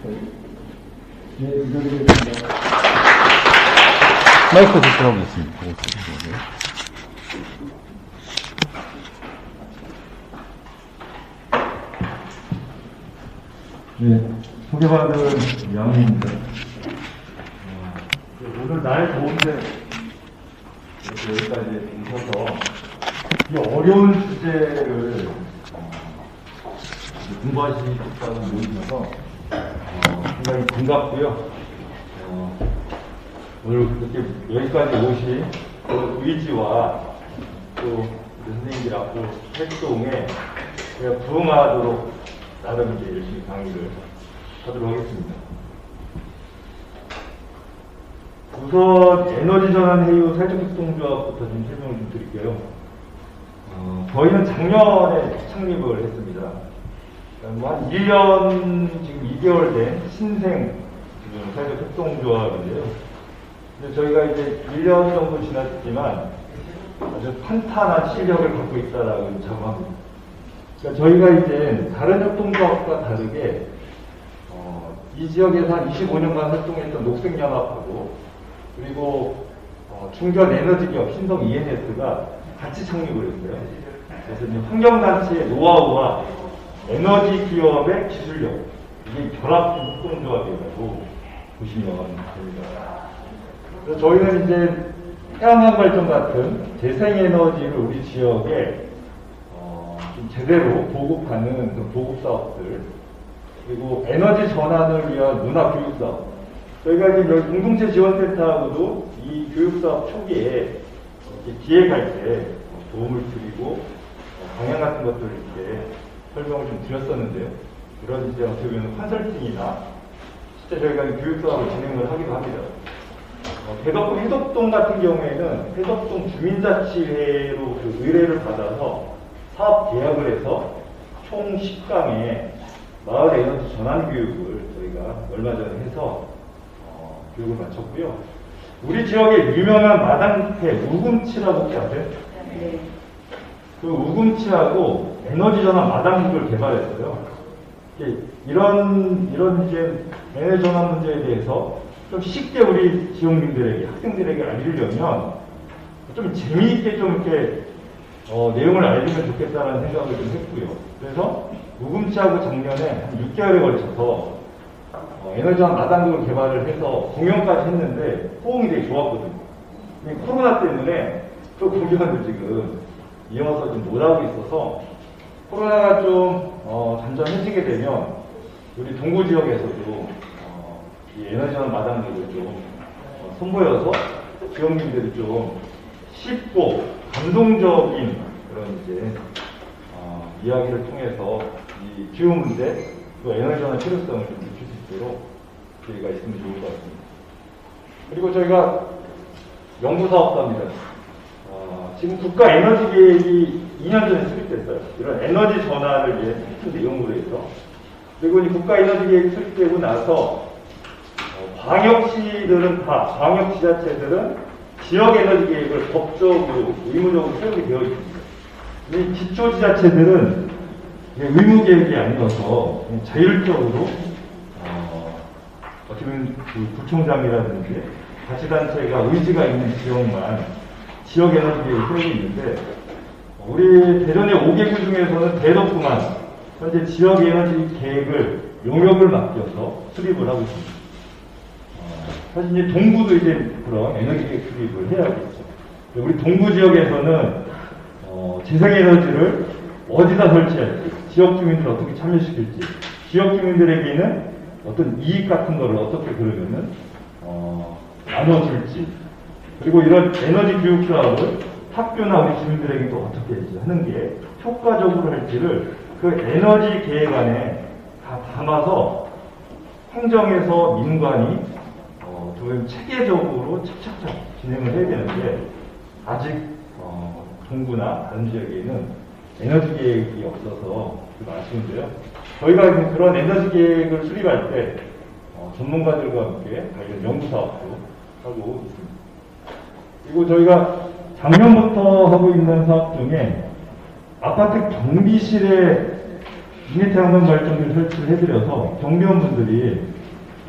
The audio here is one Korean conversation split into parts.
네, 인사드리겠습니다. 마이크 대표하고 있습니다. 네, 소개받은 양입니다. 오늘 날 좋은데 여기까지 오셔서 이 어려운 주제를 공부하시겠다고 모이셔서 상당히 반갑고요. 오늘 이렇게 여기까지 오신 그 의지와 또 선생님들 앞으로 활동에 제가 부응하도록 나름 이제 열심히 강의를 하도록 하겠습니다. 우선 에너지 전환 회유 사회적 협동조합부터 좀 설명을 좀 드릴게요. 저희는 작년에 창립을 했습니다. 한 1년 지금 2개월 된 신생 지금 사회적 협동조합인데요. 근데 저희가 이제 1년 정도 지났지만 아주 탄탄한 실력을 갖고 있다라고 자부합니다. 그러니까 저희가 이제 다른 협동조합과 다르게 이 지역에서 한 25년간 활동했던 녹색연합하고 그리고 중견 에너지기업 신성 ENS가 같이 창립을 했어요. 그래서 이제 환경단체의 노하우와 에너지 기업의 기술력 이게 결합된 협동조합이라고 보시면 됩니다. 그래서 저희는 이제 태양광 발전 같은 재생에너지를 우리 지역에 좀 제대로 보급하는 그 보급 사업들 그리고 에너지 전환을 위한 문화 교육 사업 저희가 지금 여기 공동체 지원센터하고도 이 교육 사업 초기에 기획할 때 도움을 드리고 방향 같은 것들을 이렇게 설명을 좀 드렸었는데요. 이런 이제 어떻게 보면 컨설팅이나 실제 저희가 교육 사업을 진행을 하기도 합니다. 대덕동 해덕동 같은 경우에는 해덕동 주민자치회로 그 의뢰를 받아서 사업 계약을 해서 총 10강의 마을 에너지 전환 교육을 저희가 얼마 전에 해서 교육을 마쳤고요. 우리 지역에 유명한 마당태 우금치라고 혹시 아세요? 네. 그 우금치하고 에너지 전환 마당국을 개발했어요. 이런 이제 에너지 전환 문제에 대해서 좀 쉽게 우리 지역민들에게 학생들에게 알리려면 좀 재미있게 좀 이렇게 내용을 알리면 좋겠다는 생각을 좀 했고요. 그래서 우금치하고 작년에 한 6개월에 걸쳐서 에너지 전환 마당국을 개발을 해서 공연까지 했는데 호응이 되게 좋았거든요. 근데 코로나 때문에 또 공연을 지금 이어서 좀 못하고 있어서 코로나가 좀 잠잠해지게 되면 우리 동구 지역에서도 이 에너지 전환 마당국을 좀 선보여서 지역민들이 좀 쉽고 감동적인 그런 이제 이야기를 통해서 이 기후 문제 또 에너지 전환 필요성을 좀 느낄 수 있도록 기회가 있으면 좋을 것 같습니다. 그리고 저희가 연구사업도 합니다. 지금 국가 에너지 계획이 2년 전에 수립됐어요. 이런 에너지 전환을 위해 큰 내용으로 해서. 그리고 이 국가 에너지 계획이 수립되고 나서 광역시들은 광역지자체들은 지역 에너지 계획을 법적으로 의무적으로 세우게 되어 있습니다. 이 기초지자체들은 의무 계획이 아니어서 자율적으로 어떻게 보면 그 구청장이라든지 자치단체가 의지가 있는 지역만 지역 에너지 계획을 세우고 있는데 우리 대전의 5개구 중에서는 대덕구만 현재 지역 에너지 계획을 용역을 맡겨서 수립을 하고 있습니다. 사실 이제 동구도 이제 그런 에너지 계획 수립을 해야겠죠. 우리 동구 지역에서는 재생에너지를 어디다 설치할지, 지역 주민들을 어떻게 참여시킬지, 지역 주민들에게는 어떤 이익 같은 거를 어떻게 그러면은 나눠줄지, 그리고 이런 에너지 교육 사업을 학교나 우리 주민들에게도 어떻게 하는 게 효과적으로 할지를 그 에너지 계획 안에 다 담아서 행정에서 민관이 좀 체계적으로 착착착 진행을 해야 되는데 아직 동구나 다른 지역에는 에너지 계획이 없어서 좀 아쉬운데요. 저희가 그런 에너지 계획을 수립할 때 전문가들과 함께 관련 연구 사업도 하고 있습니다. 그리고 저희가 작년부터 하고 있는 사업 중에 아파트 경비실에 인기 태양광 발전기를 설치를 해드려서 경비원분들이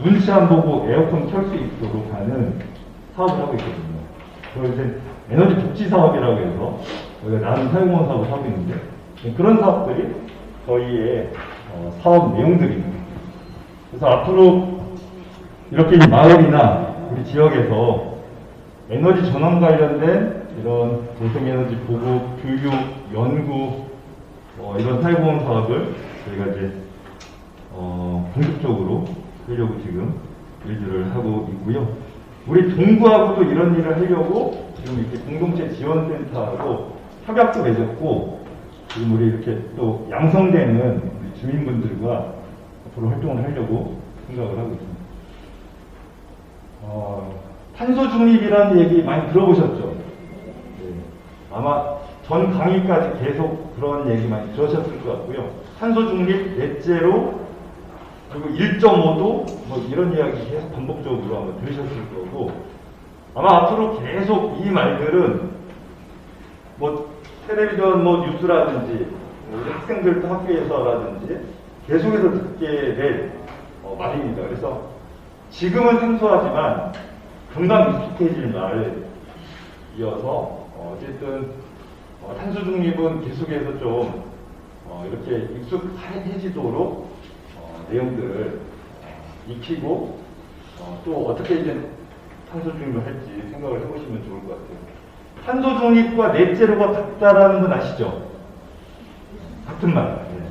눈치 안 보고 에어컨 켤 수 있도록 하는 사업을 하고 있거든요. 그걸 이제 에너지 복지 사업이라고 해서 저희가 나는 사용원 사업을 하고 있는데 그런 사업들이 저희의 사업 내용들입니다. 그래서 앞으로 이렇게 이 마을이나 우리 지역에서 에너지 전환 관련된 이런 재생에너지 보급, 교육, 연구 이런 사회보험 사업을 저희가 이제 본격적으로 하려고 지금 일들을 하고 있고요. 우리 동구하고도 이런 일을 하려고 지금 이렇게 공동체 지원센터하고 협약도 맺었고 지금 우리 이렇게 또 양성되는 우리 주민분들과 앞으로 활동을 하려고 생각을 하고 있습니다. 탄소 중립이라는 얘기 많이 들어보셨죠? 네. 아마 전 강의까지 계속 그런 얘기 많이 들으셨을 것 같고요. 탄소 중립, 넷제로, 그리고 1.5도 뭐 이런 이야기 계속 반복적으로 아마 들으셨을 거고 아마 앞으로 계속 이 말들은 뭐 텔레비전 뭐 뉴스라든지 우리 학생들도 학교에서라든지 계속해서 듣게 될 말입니다. 그래서 지금은 생소하지만 금방 익숙해질 말이어서 어쨌든 탄소 중립은 계속해서 좀 이렇게 익숙해지도록 내용들을 익히고 또 어떻게 이제 탄소 중립을 할지 생각을 해보시면 좋을 것 같아요. 탄소 중립과 넷제로가 같다라는 건 아시죠? 같은 말. 네.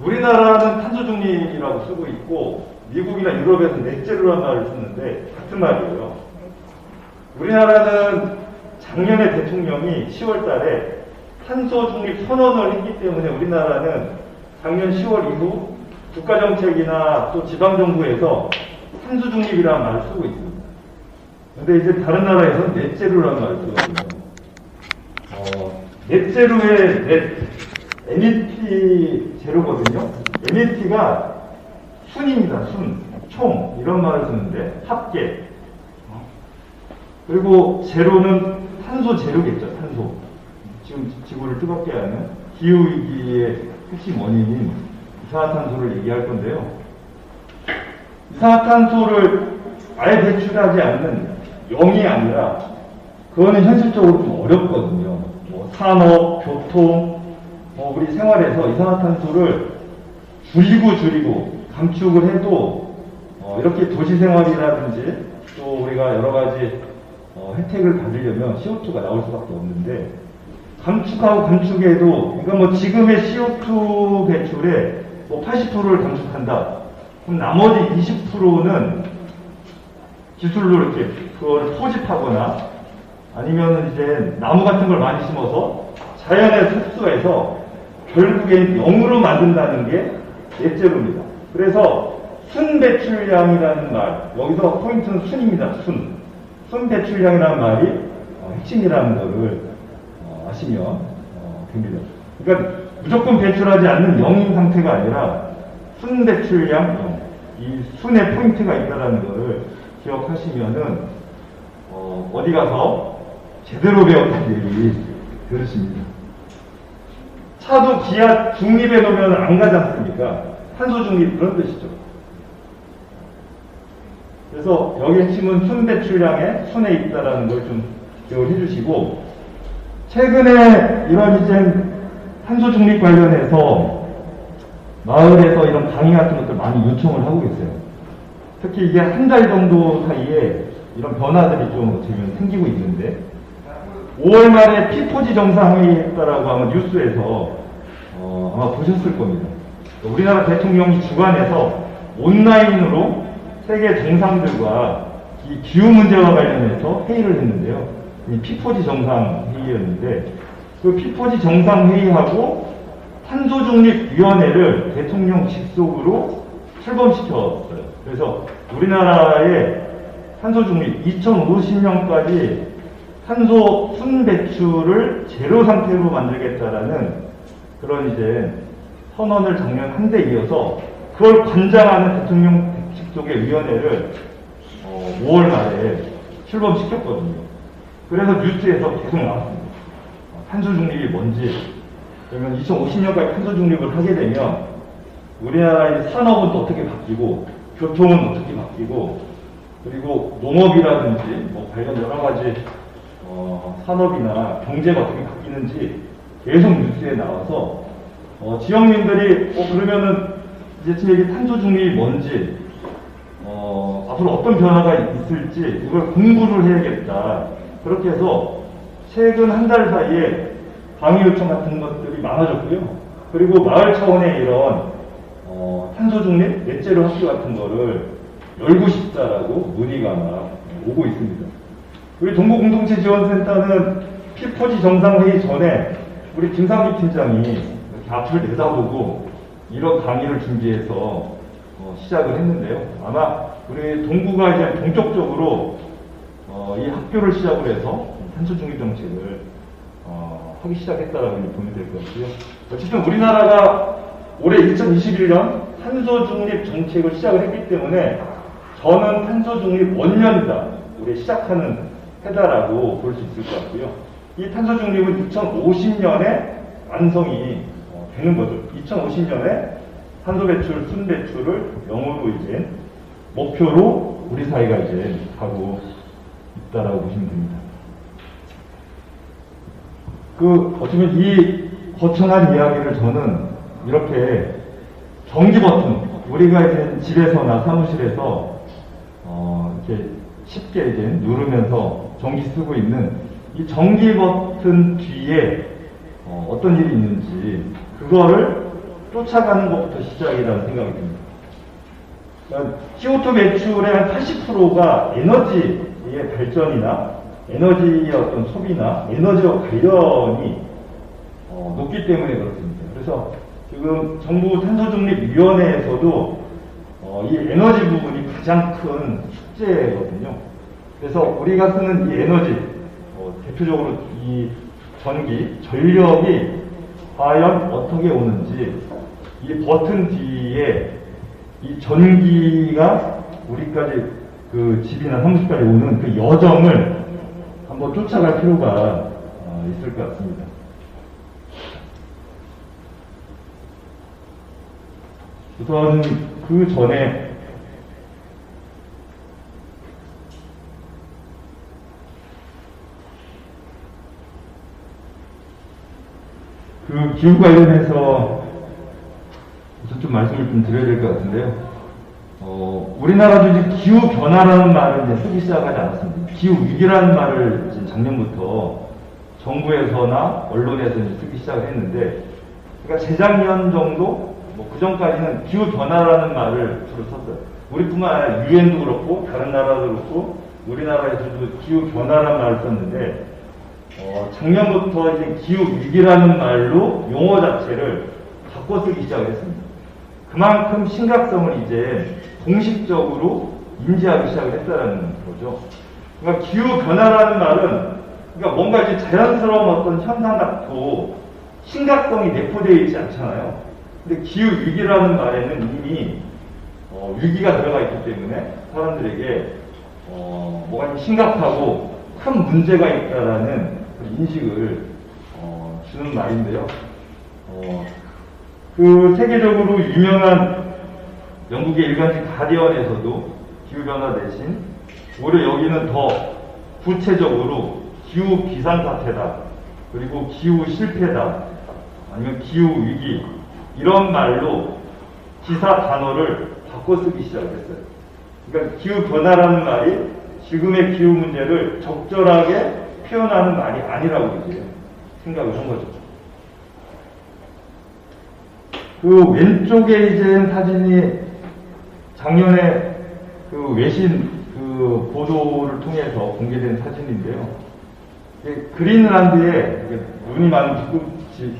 우리나라는 탄소 중립이라고 쓰고 있고 미국이나 유럽에서 넷제로라는 말을 쓰는데 같은 말이에요. 우리나라는 작년에 대통령이 10월 달에 탄소 중립 선언을 했기 때문에 우리나라는 작년 10월 이후 국가정책이나 또 지방정부에서 탄소 중립이라는 말을 쓰고 있습니다. 근데 이제 다른 나라에서는 넷제로라는 말을 쓰거든요. 넷제로의 넷, MET 제로거든요. MET가 순입니다. 순, 총 이런 말을 쓰는데 합계. 그리고 제로는 탄소 제로겠죠. 탄소. 지금 지구를 뜨겁게 하는 기후위기의 핵심 원인인 이산화탄소를 얘기할 건데요. 이산화탄소를 아예 배출하지 않는 0이 아니라 그거는 현실적으로 좀 어렵거든요. 뭐 산업, 교통, 우리 생활에서 이산화탄소를 줄이고 감축을 해도 이렇게 도시 생활이라든지 또 우리가 여러 가지 혜택을 받으려면 CO2가 나올 수밖에 없는데 감축하고 감축해도 그러니까 뭐 지금의 CO2 배출의 뭐 80%를 감축한다. 그럼 나머지 20%는 기술로 이렇게 그걸 포집하거나 아니면 이제 나무 같은 걸 많이 심어서 자연에 흡수해서 결국엔 0으로 만든다는 게 넷제로입니다. 그래서 순 배출량이라는 말, 여기서 포인트는 순입니다. 순 배출량이라는 말이 핵심이라는 거를 아시면 됩니다. 그러니까 무조건 배출하지 않는 0인 상태가 아니라 순 배출량 0, 이 순의 포인트가 있다는 거를 기억하시면은 어디 가서 제대로 배웠다는 얘기 들으십니다. 차도 기아 중립에 놓으면 안 가지 않습니까? 탄소 중립 그런 뜻이죠. 그래서 여기 핵심은 순 배출량의 순에 있다라는 걸 좀 기억을 해주시고 최근에 이런 이제 탄소 중립 관련해서 마을에서 이런 강의 같은 것들 많이 요청을 하고 있어요. 특히 이게 한 달 정도 사이에 이런 변화들이 좀 지금 생기고 있는데 5월 말에 P4G 정상회의 했다라고 아마 뉴스에서 아마 보셨을 겁니다. 우리나라 대통령이 주관해서 온라인으로 세계 정상들과 이 기후 문제와 관련해서 회의를 했는데요. 이 P4G 정상회의였는데 그 P4G 정상회의하고 탄소중립위원회를 대통령 직속으로 출범시켰어요. 그래서 우리나라의 탄소중립 2050년까지 탄소 순 배출을 제로 상태로 만들겠다라는 그런 이제 선언을 작년 한 대 이어서 그걸 관장하는 대통령 직속의 위원회를 5월 말에 출범시켰거든요. 그래서 뉴스에서 계속 나왔습니다. 탄소 중립이 뭔지, 그러면 2050년까지 탄소 중립을 하게 되면 우리나라의 산업은 또 어떻게 바뀌고 교통은 어떻게 바뀌고 그리고 농업이라든지 뭐 관련 여러 가지 산업이나 경제가 어떻게 바뀌는지 계속 뉴스에 나와서 지역민들이 그러면은 이제 여기 탄소 중립이 뭔지 앞으로 어떤 변화가 있을지 이걸 공부를 해야겠다. 그렇게 해서 최근 한 달 사이에 강의 요청 같은 것들이 많아졌고요. 그리고 마을 차원의 이런 탄소 중립 넷제로 학교 같은 거를 열고 싶다라고 문의가 막 오고 있습니다. 우리 동부공동체 지원센터는 피포지 정상회의 전에 우리 김상기 팀장이 이렇게 앞을 내다보고 이런 강의를 준비해서 시작을 했는데요. 아마 우리 동구가 이제 본격적으로 이 학교를 시작으로 해서 탄소 중립 정책을 하기 시작했다라고 보면 될 것 같고요. 어쨌든 우리나라가 올해 2021년 탄소 중립 정책을 시작을 했기 때문에 저는 탄소 중립 원년이다. 올해 시작하는 해다라고 볼 수 있을 것 같고요. 이 탄소 중립은 2050년에 완성이 되는 거죠. 2050년에 탄소 배출, 순 배출을 0으로 이제 목표로 우리 사회가 이제 가고 있다라고 보시면 됩니다. 어쩌면 이 거창한 이야기를 저는 이렇게 전기 버튼, 우리가 이제 집에서나 사무실에서 이렇게 쉽게 이제 누르면서 전기 쓰고 있는 이 전기 버튼 뒤에 어떤 일이 있는지 그거를 쫓아가는 것부터 시작이라는 생각이 듭니다. 그러니까 CO2 매출의 한 80%가 에너지의 발전이나 에너지의 어떤 소비나 에너지와 관련이 높기 때문에 그렇습니다. 그래서 지금 정부 탄소중립위원회에서도 이 에너지 부분이 가장 큰 숙제거든요. 그래서 우리가 쓰는 이 에너지, 대표적으로 이 전기, 전력이 과연 어떻게 오는지 이 버튼 뒤에 이 전기가 우리까지 그 집이나 사무실까지 오는 그 여정을 한번 쫓아갈 필요가 있을 것 같습니다. 우선 그 전에 그 기후 관련해서 우선 좀 말씀을 좀 드려야 될 것 같은데요. 우리나라도 이제 기후 변화라는 말을 이제 쓰기 시작하지 않았습니다. 기후 위기라는 말을 이제 작년부터 정부에서나 언론에서 이제 쓰기 시작을 했는데, 그러니까 재작년 정도 그 전까지는 기후 변화라는 말을 주로 썼어요. 우리뿐만 아니라 유엔도 그렇고 다른 나라도 그렇고 우리나라에서도 기후 변화라는 말을 썼는데, 작년부터 이제 기후 위기라는 말로 용어 자체를 바꿔 쓰기 시작을 했습니다. 그만큼 심각성을 이제 공식적으로 인지하기 시작을 했다는 거죠. 그러니까 기후 변화라는 말은 그러니까 뭔가 이제 자연스러운 어떤 현상 같고 심각성이 내포되어 있지 않잖아요. 근데 기후 위기라는 말에는 이미 위기가 들어가 있기 때문에 사람들에게 뭐가 좀 심각하고 큰 문제가 있다라는 인식을 주는 말인데요. 그 세계적으로 유명한 영국의 일간지 가디언에서도 기후변화 대신 오히려 여기는 더 구체적으로 기후 비상사태다, 그리고 기후 실패다, 아니면 기후 위기 이런 말로 기사 단어를 바꿔 쓰기 시작했어요. 그러니까 기후 변화라는 말이 지금의 기후 문제를 적절하게 표현하는 말이 아니라고 이제 생각을 한 거죠. 그 왼쪽에 이제 사진이 작년에 그 외신 그 보도를 통해서 공개된 사진인데요. 그린란드에 눈이 많은 북극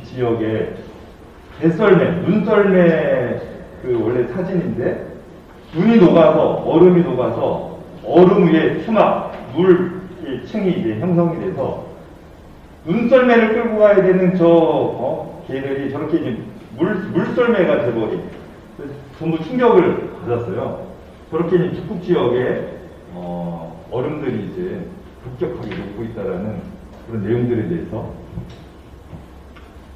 지역에 대썰매, 눈썰매 그 원래 사진인데, 눈이 녹아서 얼음이 녹아서 얼음 위에 수막, 물 층이 이제 형성이 돼서 눈썰매를 끌고 가야 되는 개들이 저렇게 이제 물썰매가 돼버린, 전부 충격을 받았어요. 저렇게 이제 북극 지역에 얼음들이 이제 급격하게 녹고 있다라는 그런 내용들에 대해서.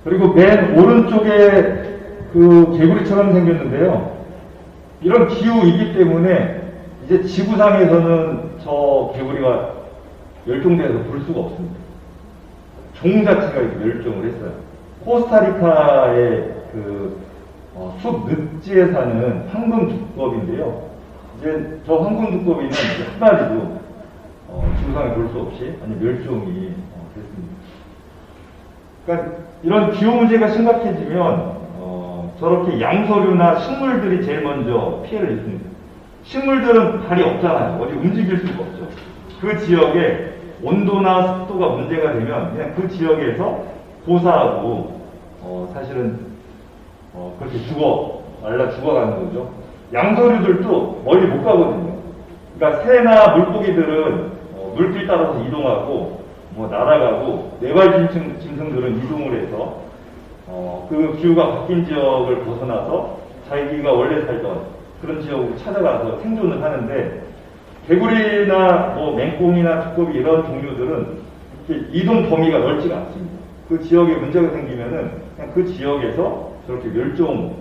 그리고 맨 오른쪽에 그 개구리처럼 생겼는데요. 이런 기후이기 때문에 이제 지구상에서는 저 개구리가 멸종돼서 볼 수가 없습니다. 종 자체가 멸종을 했어요. 코스타리카의 숲 늪지에 사는 황금 두꺼비인데요. 이제 저 황금 두꺼비는 한 마리도 지구상에 볼 수 없이 멸종이 됐습니다. 그러니까 이런 기후 문제가 심각해지면 저렇게 양서류나 식물들이 제일 먼저 피해를 입습니다. 식물들은 발이 없잖아요. 어디 움직일 수가 없죠. 그 지역에 온도나 습도가 문제가 되면 그냥 그 지역에서 고사하고 사실은 그렇게 말라 죽어가는 거죠. 양서류들도 멀리 못 가거든요. 그러니까 새나 물고기들은 물길 따라서 이동하고 날아가고 네발 짐승들은 이동을 해서 그 기후가 바뀐 지역을 벗어나서 자기가 원래 살던 그런 지역으로 찾아가서 생존을 하는데, 개구리나 맹꽁이나 두꺼비 이런 종류들은 이렇게 이동 범위가 넓지가 않습니다. 그 지역에 문제가 생기면은 그냥 그 지역에서 저렇게 멸종을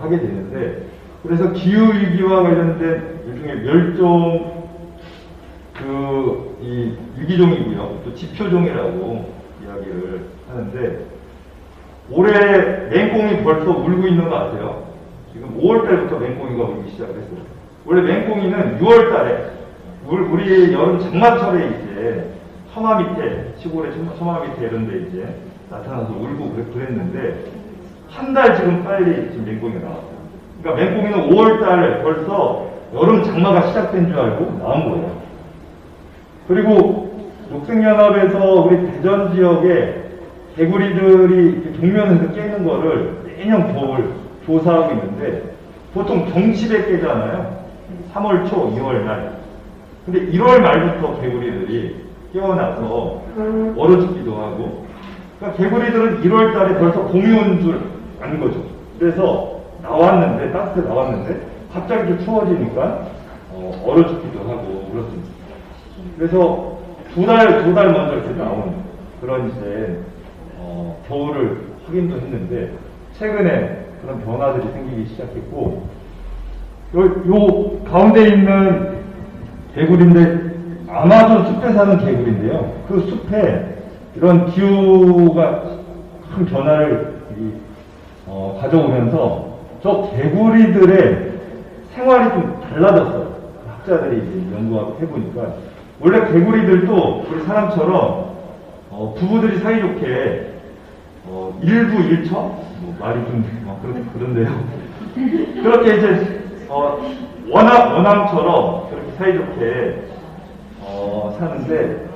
하게 되는데, 그래서 기후위기와 관련된 일종의 멸종 이 유기종이고요. 또 지표종이라고 이야기를 하는데, 올해 맹꽁이 벌써 울고 있는 거 아세요? 지금 5월달부터 맹꽁이가 울기 시작을 했어요. 원래 맹꽁이는 6월달에 우리 여름 장마철에 이제 처마 밑에, 시골의 처마 밑에 이런 데 이제 나타나서 울고 그랬는데, 한 달 지금 빨리 지금 맹꽁이가 나왔어요. 그러니까 맹꽁이는 5월달 벌써 여름 장마가 시작된 줄 알고 나온 거예요. 그리고 녹색연합에서 우리 대전 지역에 개구리들이 동면에서 깨는 거를 매년 겨울 조사하고 있는데, 보통 정치에 깨잖아요. 3월 초, 2월 말. 근데 1월 말부터 개구리들이 깨어나서 얼어 죽기도 하고, 그러니까 개구리들은 1월 달에 벌써 봄이 온 줄 안 거죠. 그래서 따뜻하게 나왔는데 갑자기 좀 추워지니까 얼어 죽기도 하고 그렇습니다. 그래서 두 달 먼저 이렇게 나온 그런 이제 겨울을 확인도 했는데, 최근에 그런 변화들이 생기기 시작했고, 요 가운데 있는 개구리인데 아마존 숲에 사는 개구리인데요. 그 숲에 이런 기후가 큰 변화를 가져오면서 저 개구리들의 생활이 좀 달라졌어요. 학자들이 이제 연구하고 해보니까, 원래 개구리들도 우리 사람처럼 부부들이 사이좋게 일부 일처? 말이 좀 그런데요. 그렇게 이제 원앙처럼 그렇게 사이좋게 사는데,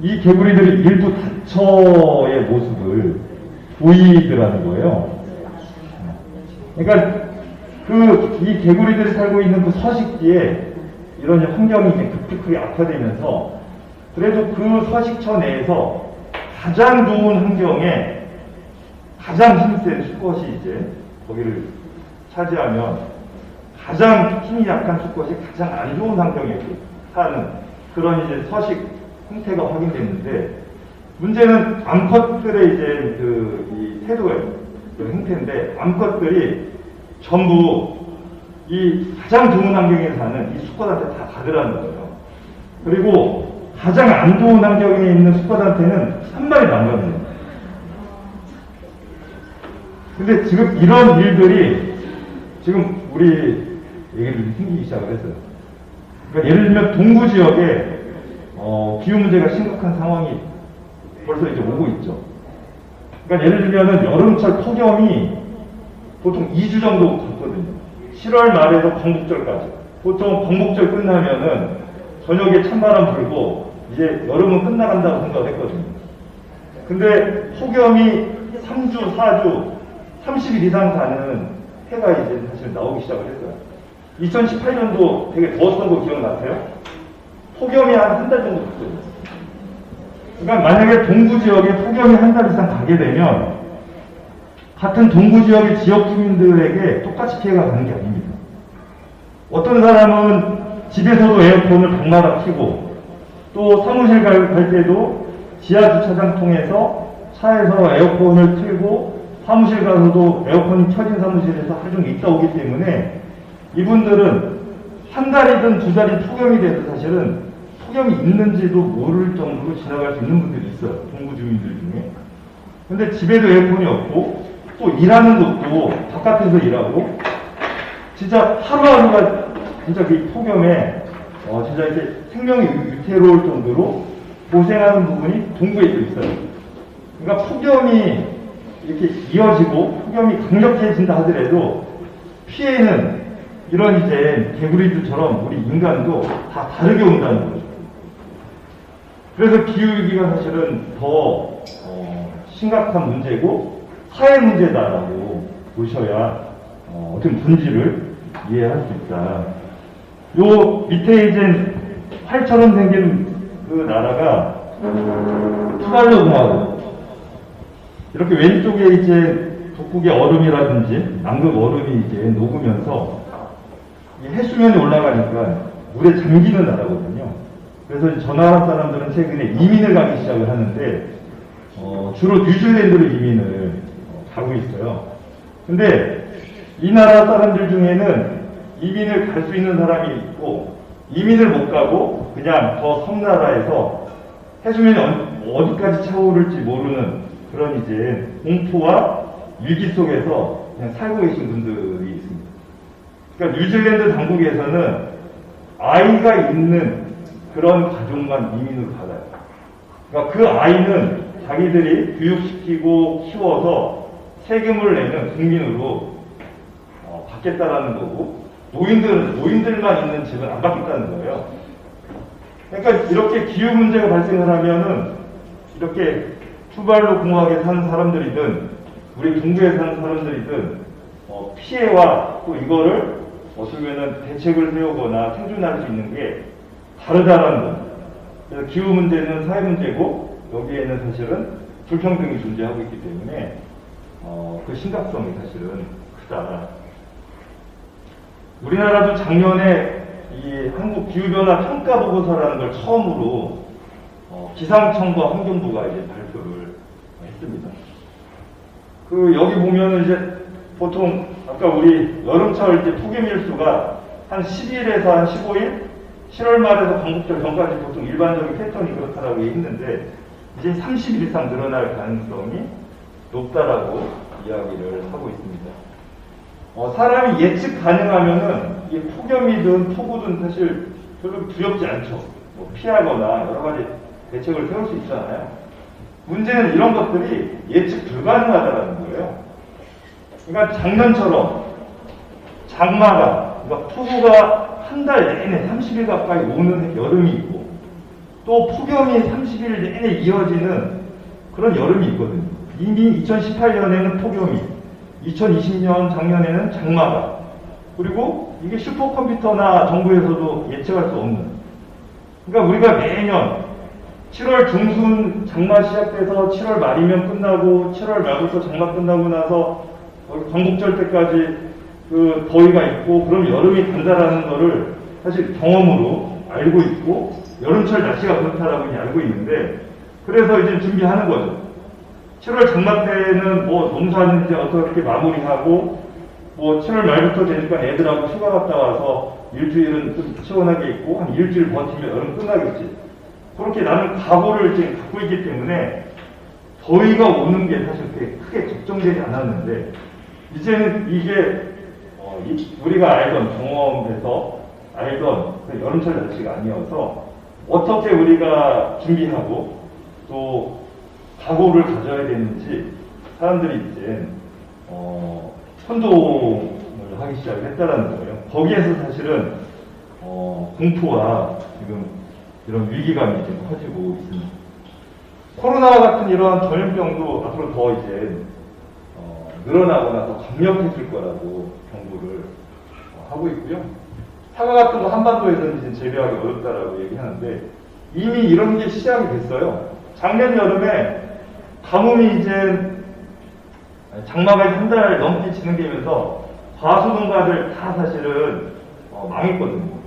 이 개구리들이 일부 다처의 모습을 보이더라는 거예요. 그러니까 이 개구리들이 살고 있는 그 서식지에 이런 환경이 이제 급격하게 악화되면서, 그래도 그 서식처 내에서 가장 좋은 환경에 가장 힘센 수컷이 이제 거기를 차지하면, 가장 힘이 약한 수컷이 가장 안 좋은 환경에 사는 그런 이제 서식 형태가 확인됐는데, 문제는 암컷들의 이제 이 태도의 형태인데, 암컷들이 전부 이 가장 좋은 환경에 사는 이 수컷한테 다 가더라는 거예요. 그리고 가장 안 좋은 환경에 있는 수컷한테는 한 마리도 안 가거든요. 근데 지금 이런 일들이 지금 우리 얘기를 생기기 시작을 했어요. 그러니까 예를 들면 동부 지역에 기후 문제가 심각한 상황이 벌써 이제 오고 있죠. 그러니까 예를 들면은 여름철 폭염이 보통 2주 정도 갔거든요. 7월 말에서 광복절까지. 보통 광복절 끝나면은 저녁에 찬바람 불고 이제 여름은 끝나간다고 생각했거든요. 근데 폭염이 3주, 4주, 30일 이상 가는 해가 이제 사실 나오기 시작을 했어요. 2018년도 되게 더웠던 거 기억나세요? 폭염이 한 달 정도 갔거든요. 그러니까 만약에 동부 지역에 폭염이 한 달 이상 가게 되면 같은 동부 지역의 지역 주민들에게 똑같이 피해가 가는 게 아닙니다. 어떤 사람은 집에서도 에어컨을 방마다 켜고, 또 사무실 갈 때도 지하 주차장 통해서 차에서 에어컨을 틀고 사무실 가서도 에어컨이 켜진 사무실에서 하루 종일 있다 오기 때문에 이분들은 한 달이든 두 달이 폭염이 돼도 사실은 폭염이 있는지도 모를 정도로 지나갈 수 있는 분들이 있어요. 동부 주민들 중에. 근데 집에도 에어컨이 없고 또 일하는 것도 바깥에서 일하고 진짜 하루하루가 진짜 그 폭염에 진짜 이렇게 생명이 위태로울 정도로 고생하는 부분이 동부에 또 있어요. 그러니까 폭염이 이렇게 이어지고 폭염이 강력해진다 하더라도 피해는 이런 이제 개구리들처럼 우리 인간도 다 다르게 온다는 거죠. 그래서 기후위기가 사실은 더 심각한 문제고 사회 문제다라고 보셔야 어떤 본질을 이해할 수 있다. 요 밑에 이제 활처럼 생긴 그 나라가 투발루 공화국. 이렇게 왼쪽에 이제 북극의 얼음이라든지 남극 얼음이 이제 녹으면서 해수면이 올라가니까 물에 잠기는 나라거든요. 그래서 저 나라 사람들은 최근에 이민을 가기 시작을 하는데 주로 뉴질랜드로 이민을 가고 있어요. 근데 이 나라 사람들 중에는 이민을 갈 수 있는 사람이 있고 이민을 못 가고 그냥 저 섬나라에서 해수면이 어디까지 차오를지 모르는 그런 이제 공포와 위기 속에서 그냥 살고 계신 분들이 있습니다. 그러니까 뉴질랜드 당국에서는 아이가 있는 그런 가족만 이민으로 받아요. 그러니까 그 아이는 자기들이 교육시키고 키워서 세금을 내는 국민으로 받겠다라는 거고 노인들만 있는 집은 안 받겠다는 거예요. 그러니까 이렇게 기후 문제가 발생을 하면은 이렇게 투발루 공화국에 사는 사람들이든 우리 동부에 사는 사람들이든 피해와 또 이거를 어떻게 보면 대책을 세우거나 생존할 수 있는 게 다르다라는 거. 그래서 기후 문제는 사회 문제고 여기에는 사실은 불평등이 존재하고 있기 때문에 그 심각성이 사실은 크다. 우리나라도 작년에 이 한국 기후변화 평가 보고서라는 걸 처음으로 기상청과 환경부가 이제 발표를 했습니다. 그 여기 보면은 이제 보통 아까 우리 여름철 이제 폭염 일수가 한 10일에서 한 15일, 7월 말에서 광복절 전까지 보통 일반적인 패턴이 그렇다라고 했는데 이제 30일 이상 늘어날 가능성이 높다라고 이야기를 하고 있습니다. 사람이 예측 가능하면은 이 폭염이든 폭우든 사실 별로 두렵지 않죠. 피하거나 여러 가지 대책을 세울 수 있잖아요. 문제는 이런 것들이 예측 불가능하다는 거예요. 그러니까 작년처럼 장마가, 그러니까 폭우가 한 달 내내 30일 가까이 오는 여름이 있고 또 폭염이 30일 내내 이어지는 그런 여름이 있거든요. 이미 2018년에는 폭염이, 2020년 작년에는 장마가, 그리고 이게 슈퍼컴퓨터나 정부에서도 예측할 수 없는. 그러니까 우리가 매년 7월 중순 장마 시작돼서 7월 말이면 끝나고 7월 말부터 장마 끝나고 나서 광복절 때까지 그 더위가 있고 그럼 여름이 간다라는 거를 사실 경험으로 알고 있고 여름철 날씨가 그렇다라고 이제 알고 있는데 그래서 이제 준비하는 거죠. 7월 장마 때는 뭐 농사는 이제 어떻게 마무리하고 뭐 7월 말부터 되니까 애들하고 휴가 갔다 와서 일주일은 좀 시원하게 있고 한 일주일 버티면 여름 끝나겠지. 그렇게 나는 각오를 지금 갖고 있기 때문에 더위가 오는 게 사실 그렇게 크게 걱정되지 않았는데 이제는 이게 우리가 알던 경험에서 알던 그 여름철 날씨가 아니어서 어떻게 우리가 준비하고 또 각오를 가져야 되는지 사람들이 이제 선동을 하기 시작을 했다라는 거예요. 거기에서 사실은 공포와 지금 이런 위기감이 이제 커지고 있습니다. 코로나와 같은 이러한 전염병도 앞으로 더 이제 늘어나거나 더 강력해질 거라고 경고를 하고 있고요. 사과 같은 거 한반도에서는 이제 재배하기 어렵다라고 얘기하는데 이미 이런 게 시작이 됐어요. 작년 여름에 가뭄이 이제 장마가 한 달 넘게 진행되면서 과수농가들 다 사실은 망했거든요.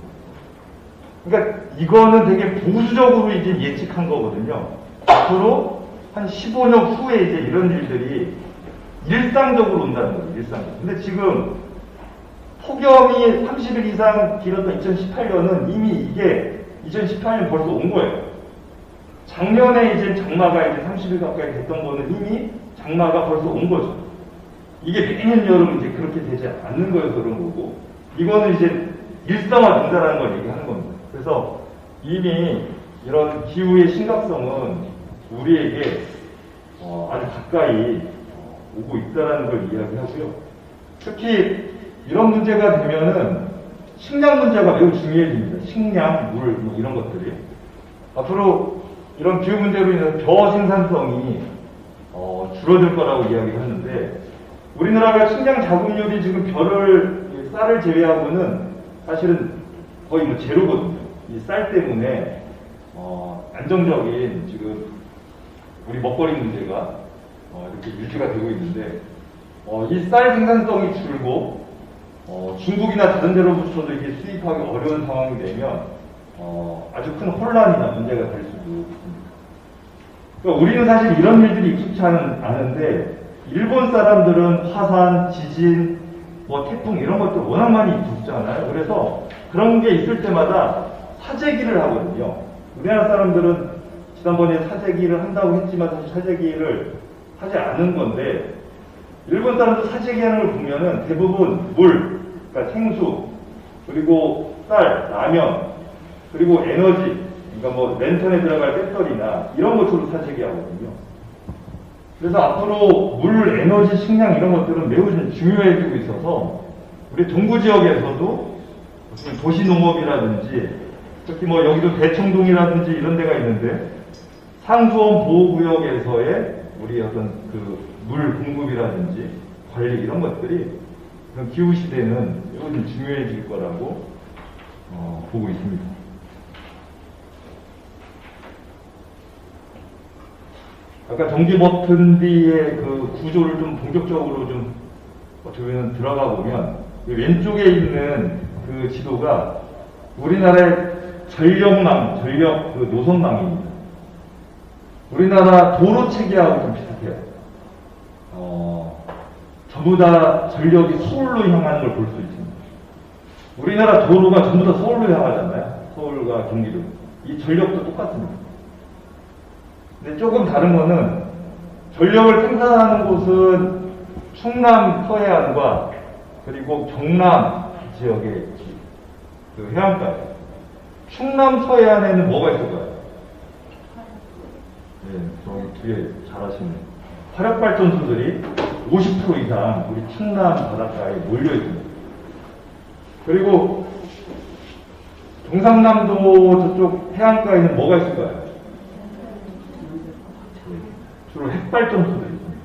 그러니까 이거는 되게 보수적으로 이제 예측한 거거든요. 앞으로 한 15년 후에 이제 이런 일들이 일상적으로 온다는 거예요. 일상적으로. 근데 지금 폭염이 30일 이상 길었던 2018년은 이미 이게 2018년 벌써 온 거예요. 작년에 이제 장마가 이제 30일 가까이 됐던 거는 이미 장마가 벌써 온 거죠. 이게 매년 여름 이제 그렇게 되지 않는 거여서 그런 거고, 이거는 이제 일상화 된다는 걸 얘기하는 겁니다. 그래서 이미 이런 기후의 심각성은 우리에게 아주 가까이 오고 있다는 걸 이야기하고요. 특히 이런 문제가 되면은 식량 문제가 매우 중요해집니다. 식량, 물, 뭐 이런 것들이. 앞으로 이런 기후 문제로 인해서 벼 생산성이 줄어들 거라고 이야기를 하는데, 우리나라가 식량 자급률이 지금 쌀을 제외하고는 사실은 거의 뭐 제로거든요. 이 쌀 때문에 안정적인 지금 우리 먹거리 문제가 이렇게 유지가 되고 있는데, 이 쌀 생산성이 줄고 중국이나 다른 데로부터도 이게 수입하기 어려운 상황이 되면 아주 큰 혼란이나 문제가 될 수도 있습니다. 그러니까 우리는 사실 이런 일들이 익숙치 않은데, 일본 사람들은 화산, 지진, 뭐 태풍 이런 것들 워낙 많이 겪잖아요. 그래서 그런 게 있을 때마다 사재기를 하거든요. 우리나라 사람들은 지난번에 사재기를 한다고 했지만 사실 사재기를 하지 않은 건데, 일본 사람들 사재기 하는 걸 보면은 대부분 물, 그러니까 생수, 그리고 쌀, 라면, 그리고 에너지, 그러니까 뭐 랜턴에 들어갈 배터리나 이런 것으로 사재기 하거든요. 그래서 앞으로 물, 에너지, 식량 이런 것들은 매우 중요해지고 있어서 우리 동부 지역에서도 도시 농업이라든지, 특히 뭐 여기도 대청동이라든지 이런 데가 있는데, 상수원 보호구역에서의 우리 어떤 그 물 공급이라든지 관리 이런 것들이 그런 기후 시대는 매우 중요해질 거라고 보고 있습니다. 아까 전기 버튼 뒤의 그 구조를 좀 본격적으로 좀 어떻게 보면 들어가 보면, 왼쪽에 있는 그 지도가 우리나라의 전력 그 노선망입니다. 우리나라 도로 체계하고 좀 비슷해요. 전부 다 전력이 서울로 향하는 걸 볼 수 있습니다. 우리나라 도로가 전부 다 서울로 향하잖아요. 서울과 경기도. 이 전력도 똑같습니다. 근데 조금 다른 거는, 전력을 생산하는 곳은 충남 서해안과 그리고 경남 지역의 그 해안가에. 충남 서해안에는 뭐가 있을까요? 네, 저기 뒤에 잘하시네요. 화력발전소들이 50% 이상 우리 충남 바닷가에 몰려 있습니다. 그리고 경상남도 저쪽 해안가에는 뭐가 있을까요? 주로 핵발전소들이 있습니다.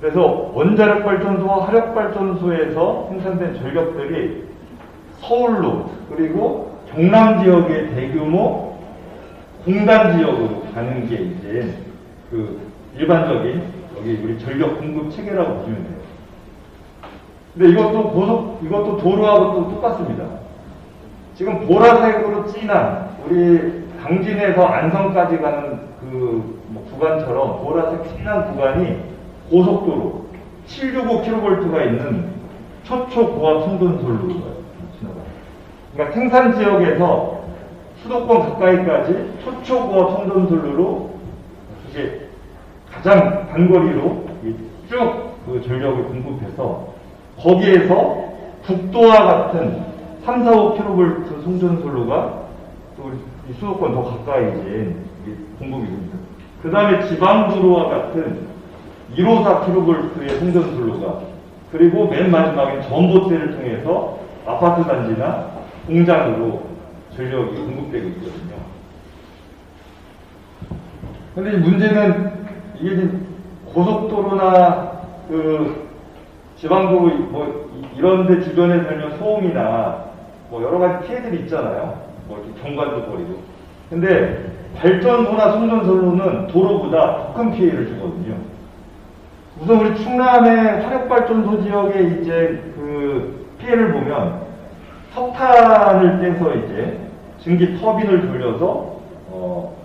그래서 원자력발전소와 화력발전소에서 생산된 전력들이 서울로, 그리고 경남 지역의 대규모 공단 지역으로 가는 게 이제 그 일반적인 여기 우리 전력 공급 체계라고 보시면 돼요. 근데 이것도 도로하고 또 똑같습니다. 지금 보라색으로 진한 우리 당진에서 안성까지 가는 그 구간처럼 보라색 진한 구간이 고속도로 765kV가 있는 초초고압 송전솔로 지나가요. 그러니까 생산 지역에서 수도권 가까이까지 초초고압 송전솔로로 이제 가장 단거리로 쭉 그 전력을 공급해서, 거기에서 국도와 같은 3, 4, 5kV 송전솔로가 또 수도권 더 가까이 이제 공급이 됩니다. 그 다음에 지방도로와 같은 154kV의 송전솔로가, 그리고 맨 마지막에 전봇대를 통해서 아파트 단지나 공장으로 전력이 공급되고 있거든요. 근데 문제는 이게 고속도로나 그 지방도로 뭐 이런 데 주변에 살면 소음이나 뭐 여러 가지 피해들이 있잖아요. 뭐 이렇게 경관도 거리도. 근데 발전소나 송전솔로는 도로보다 더 큰 피해를 주거든요. 우선 우리 충남의 화력발전소 지역에 이제 그 피해를 보면, 석탄을 떼서 이제 증기 터빈을 돌려서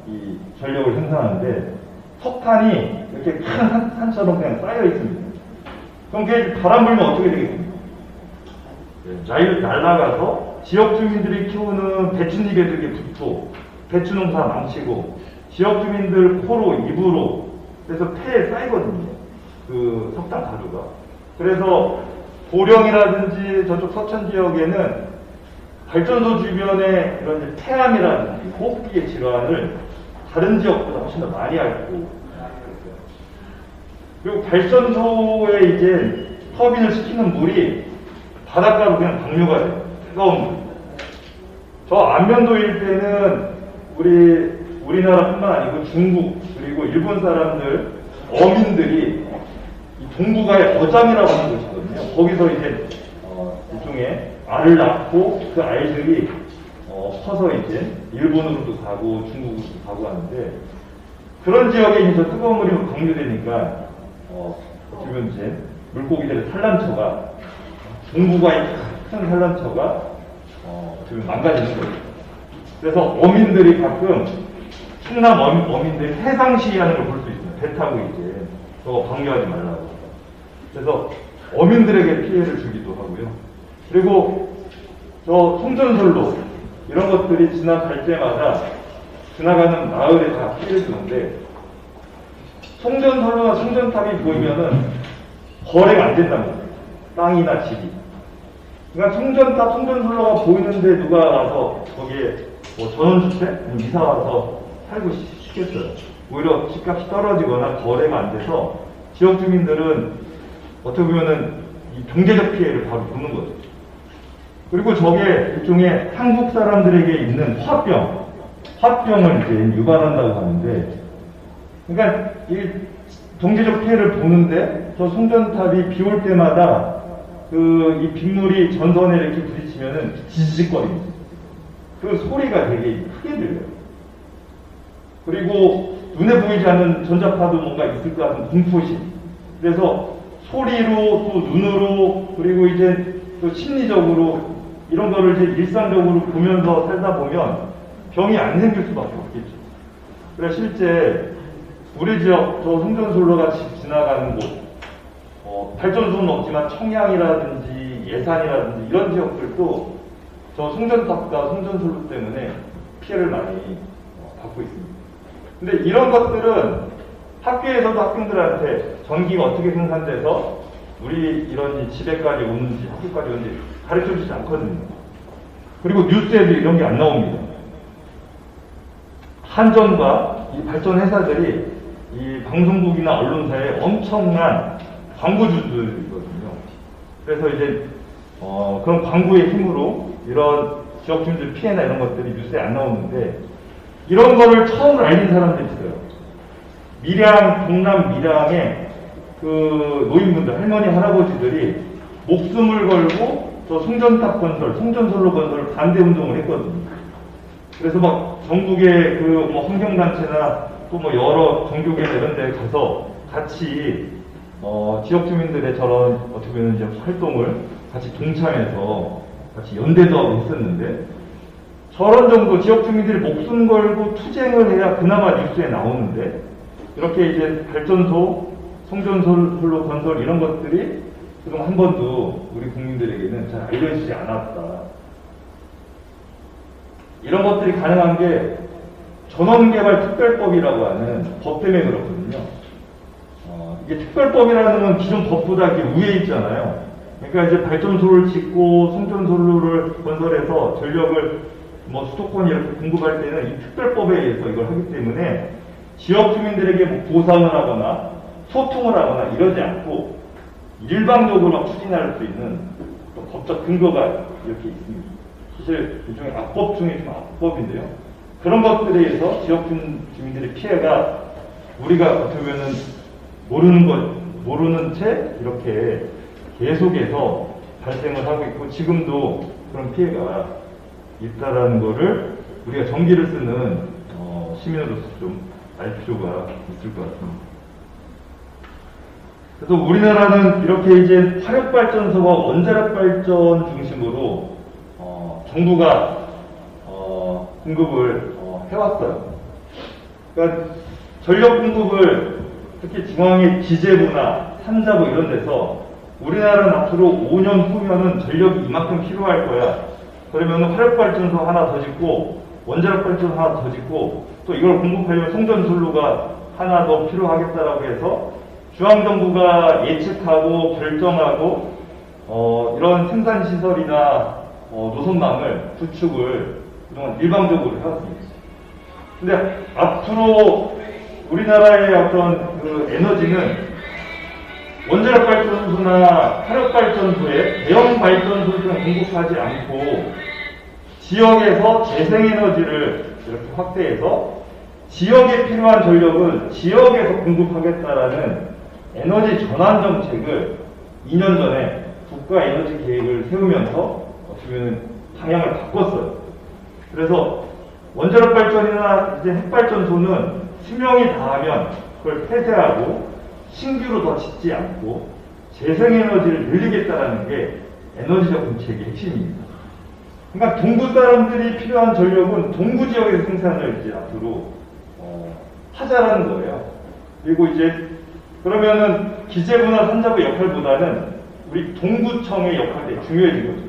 이 전력을 생산하는데 석탄이 이렇게 큰 산처럼 그냥 쌓여 있습니다. 그럼 그게 바람 불면 어떻게 되겠습니까? 날아가서 지역 주민들이 키우는 배춧잎에 되게 붙고 배추 농사 망치고 지역 주민들 코로 입으로 그래서 폐에 쌓이거든요. 그 석탄 가루가. 그래서 보령이라든지 저쪽 서천 지역에는 발전소 주변에 이런 이제 폐암이라든지 호흡기의 질환을 다른 지역보다 훨씬 더 많이 앓고 있어요. 그리고 발전소에 이제 터빈을 시키는 물이 바닷가로 그냥 방류가 돼요. 뜨거운 물. 저 안면도 일대는 우리나라뿐만 아니고 중국 그리고 일본 사람들 어민들이 이 동북아의 어장이라고 하는 곳이거든요. 거기서 이제 일종의 알을 낳고 그 알들이 커서 이제 일본으로도 가고 중국으로도 가고 하는데 그런 지역에 이제 저 뜨거운 물이 방류되니까 어떻게 보면 이제 물고기들의 산란처가 동북아의 큰 산란처가 어떻게 보면 망가지는 거예요. 그래서 어민들이 가끔 충남 어민들이 해상시위하는 걸 볼 수 있어요. 배 타고 이제 저거 방류하지 말라고. 그래서 어민들에게 피해를 주기도 하고요. 그리고 저 송전솔로 이런 것들이 지나갈 때마다 지나가는 마을에 다 피해를 주는데 송전솔로나 송전탑이 보이면은 거래가 안 된다는 거예요. 땅이나 집이. 그러니까 송전탑, 송전솔로가 보이는데 누가 와서 거기에 뭐 전원주택? 이사 와서 살고 싶겠어요. 오히려 집값이 떨어지거나 거래가 안 돼서 지역 주민들은 어떻게 보면은 이 경제적 피해를 바로 보는 거죠. 그리고 저게 일종의 한국 사람들에게 있는 화병을 이제 유발한다고 하는데, 그러니까 이 경제적 피해를 보는데 저 송전탑이 비 올 때마다 이 빗물이 전선에 이렇게 부딪히면은 지지직거립니다. 그 소리가 되게 크게 들려요. 그리고 눈에 보이지 않는 전자파도 뭔가 있을 것 같은 공포심. 그래서 소리로 또 눈으로 그리고 이제 또 심리적으로 이런 거를 이제 일상적으로 보면서 살다 보면 병이 안 생길 수밖에 없겠죠. 그래서 실제 우리 지역 저 송전솔로가 지나가는 곳 발전소는 없지만 청양이라든지 예산이라든지 이런 지역들도 저 송전탑과 송전솔로 때문에 피해를 많이 받고 있습니다. 근데 이런 것들은 학교에서도 학생들한테 전기가 어떻게 생산돼서 우리 이런 집에까지 오는지 학교까지 오는지 가르쳐주지 않거든요. 그리고 뉴스에도 이런 게 안 나옵니다. 한전과 이 발전 회사들이 이 방송국이나 언론사에 엄청난 광고주들이거든요. 그래서 이제 그런 광고의 힘으로 이런 지역 주민들 피해나 이런 것들이 뉴스에 안 나오는데 이런 거를 처음 알린 사람들이 있어요. 동남 밀양의 그 노인분들, 할머니, 할아버지들이 목숨을 걸고 저 송전탑 건설, 송전솔로 건설을 반대 운동을 했거든요. 그래서 막 전국의 그 뭐 환경단체나 또 뭐 여러 종교계나 이런 데 가서 같이 지역 주민들의 저런 어떻게 보면 이제 활동을 같이 동참해서 같이 연대도 하고 했었는데 저런 정도 지역 주민들이 목숨 걸고 투쟁을 해야 그나마 뉴스에 나오는데 이렇게 이제 발전소, 송전솔로 건설 이런 것들이 그동안 한 번도 우리 국민들에게는 잘 알려지지 않았다. 이런 것들이 가능한 게 전원개발특별법이라고 하는 법 때문에 그렇거든요. 이게 특별법이라는 건 기존 법보다 이렇게 위에 있잖아요. 그러니까 이제 발전소를 짓고 송전솔로를 건설해서 전력을 뭐 수도권이 이렇게 공급할 때는 이 특별법에 의해서 이걸 하기 때문에 지역 주민들에게 뭐 보상을 하거나 소통을 하거나 이러지 않고 일방적으로 추진할 수 있는 또 법적 근거가 이렇게 있습니다. 사실 일종의 악법 중에 좀 악법인데요. 그런 것들에 의해서 지역 주민들의 피해가 우리가 어떻게 보면은 모르는 채 이렇게 계속해서 발생을 하고 있고 지금도 그런 피해가 있다라는 거를 우리가 전기를 쓰는 시민으로서 좀 알 필요가 있을 것 같습니다. 그래서 우리나라는 이렇게 이제 화력발전소와 원자력발전 중심으로 정부가 공급을 해왔어요. 그러니까 전력 공급을 특히 중앙의 기재부나 산자부 이런 데서 우리나라는 앞으로 5년 후면은 전력이 이만큼 필요할 거야. 그러면 화력발전소 하나 더 짓고 원자력 발전소 하나 더 짓고 또 이걸 공급하려면 송전선로가 하나 더 필요하겠다라고 해서 중앙정부가 예측하고 결정하고 이런 생산시설이나 노선망을 구축을 그동안 일방적으로 해왔습니다. 근데 앞으로 우리나라의 어떤 그 에너지는 원자력 발전소나 화력 발전소에 대형 발전소를 공급하지 않고 지역에서 재생에너지를 이렇게 확대해서 지역에 필요한 전력을 지역에서 공급하겠다라는 에너지 전환 정책을 2년 전에 국가 에너지 계획을 세우면서 어쩌면 방향을 바꿨어요. 그래서 원자력 발전이나 이제 핵발전소는 수명이 다하면 그걸 폐쇄하고 신규로 더 짓지 않고 재생에너지를 늘리겠다라는 게 에너지적 정책의 핵심입니다. 그러니까 동구 사람들이 필요한 전력은 동구 지역에서 생산을 이제 앞으로 하자라는 거예요. 그리고 이제 그러면은 기재부나 산자부 역할보다는 우리 동구청의 역할이 중요해진 거죠.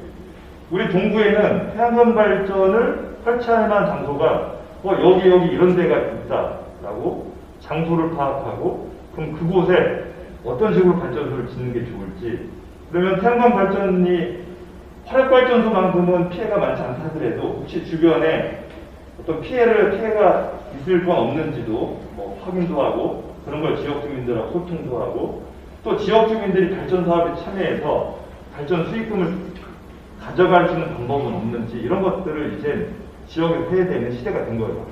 우리 동구에는 태양광 발전을 설치할 만한 장소가 여기 이런 데가 있다라고 장소를 파악하고 그럼 그곳에 어떤 식으로 발전소를 짓는 게 좋을지 그러면 태양광 발전이 화력발전소만큼은 피해가 많지 않다 하더라도 혹시 주변에 어떤 피해가 있을 건 없는지도 확인도 하고 그런 걸 지역 주민들하고 소통도 하고 또 지역 주민들이 발전 사업에 참여해서 발전 수익금을 가져갈 수 있는 방법은 없는지 이런 것들을 이제 지역에서 해야 되는 시대가 된 거예요.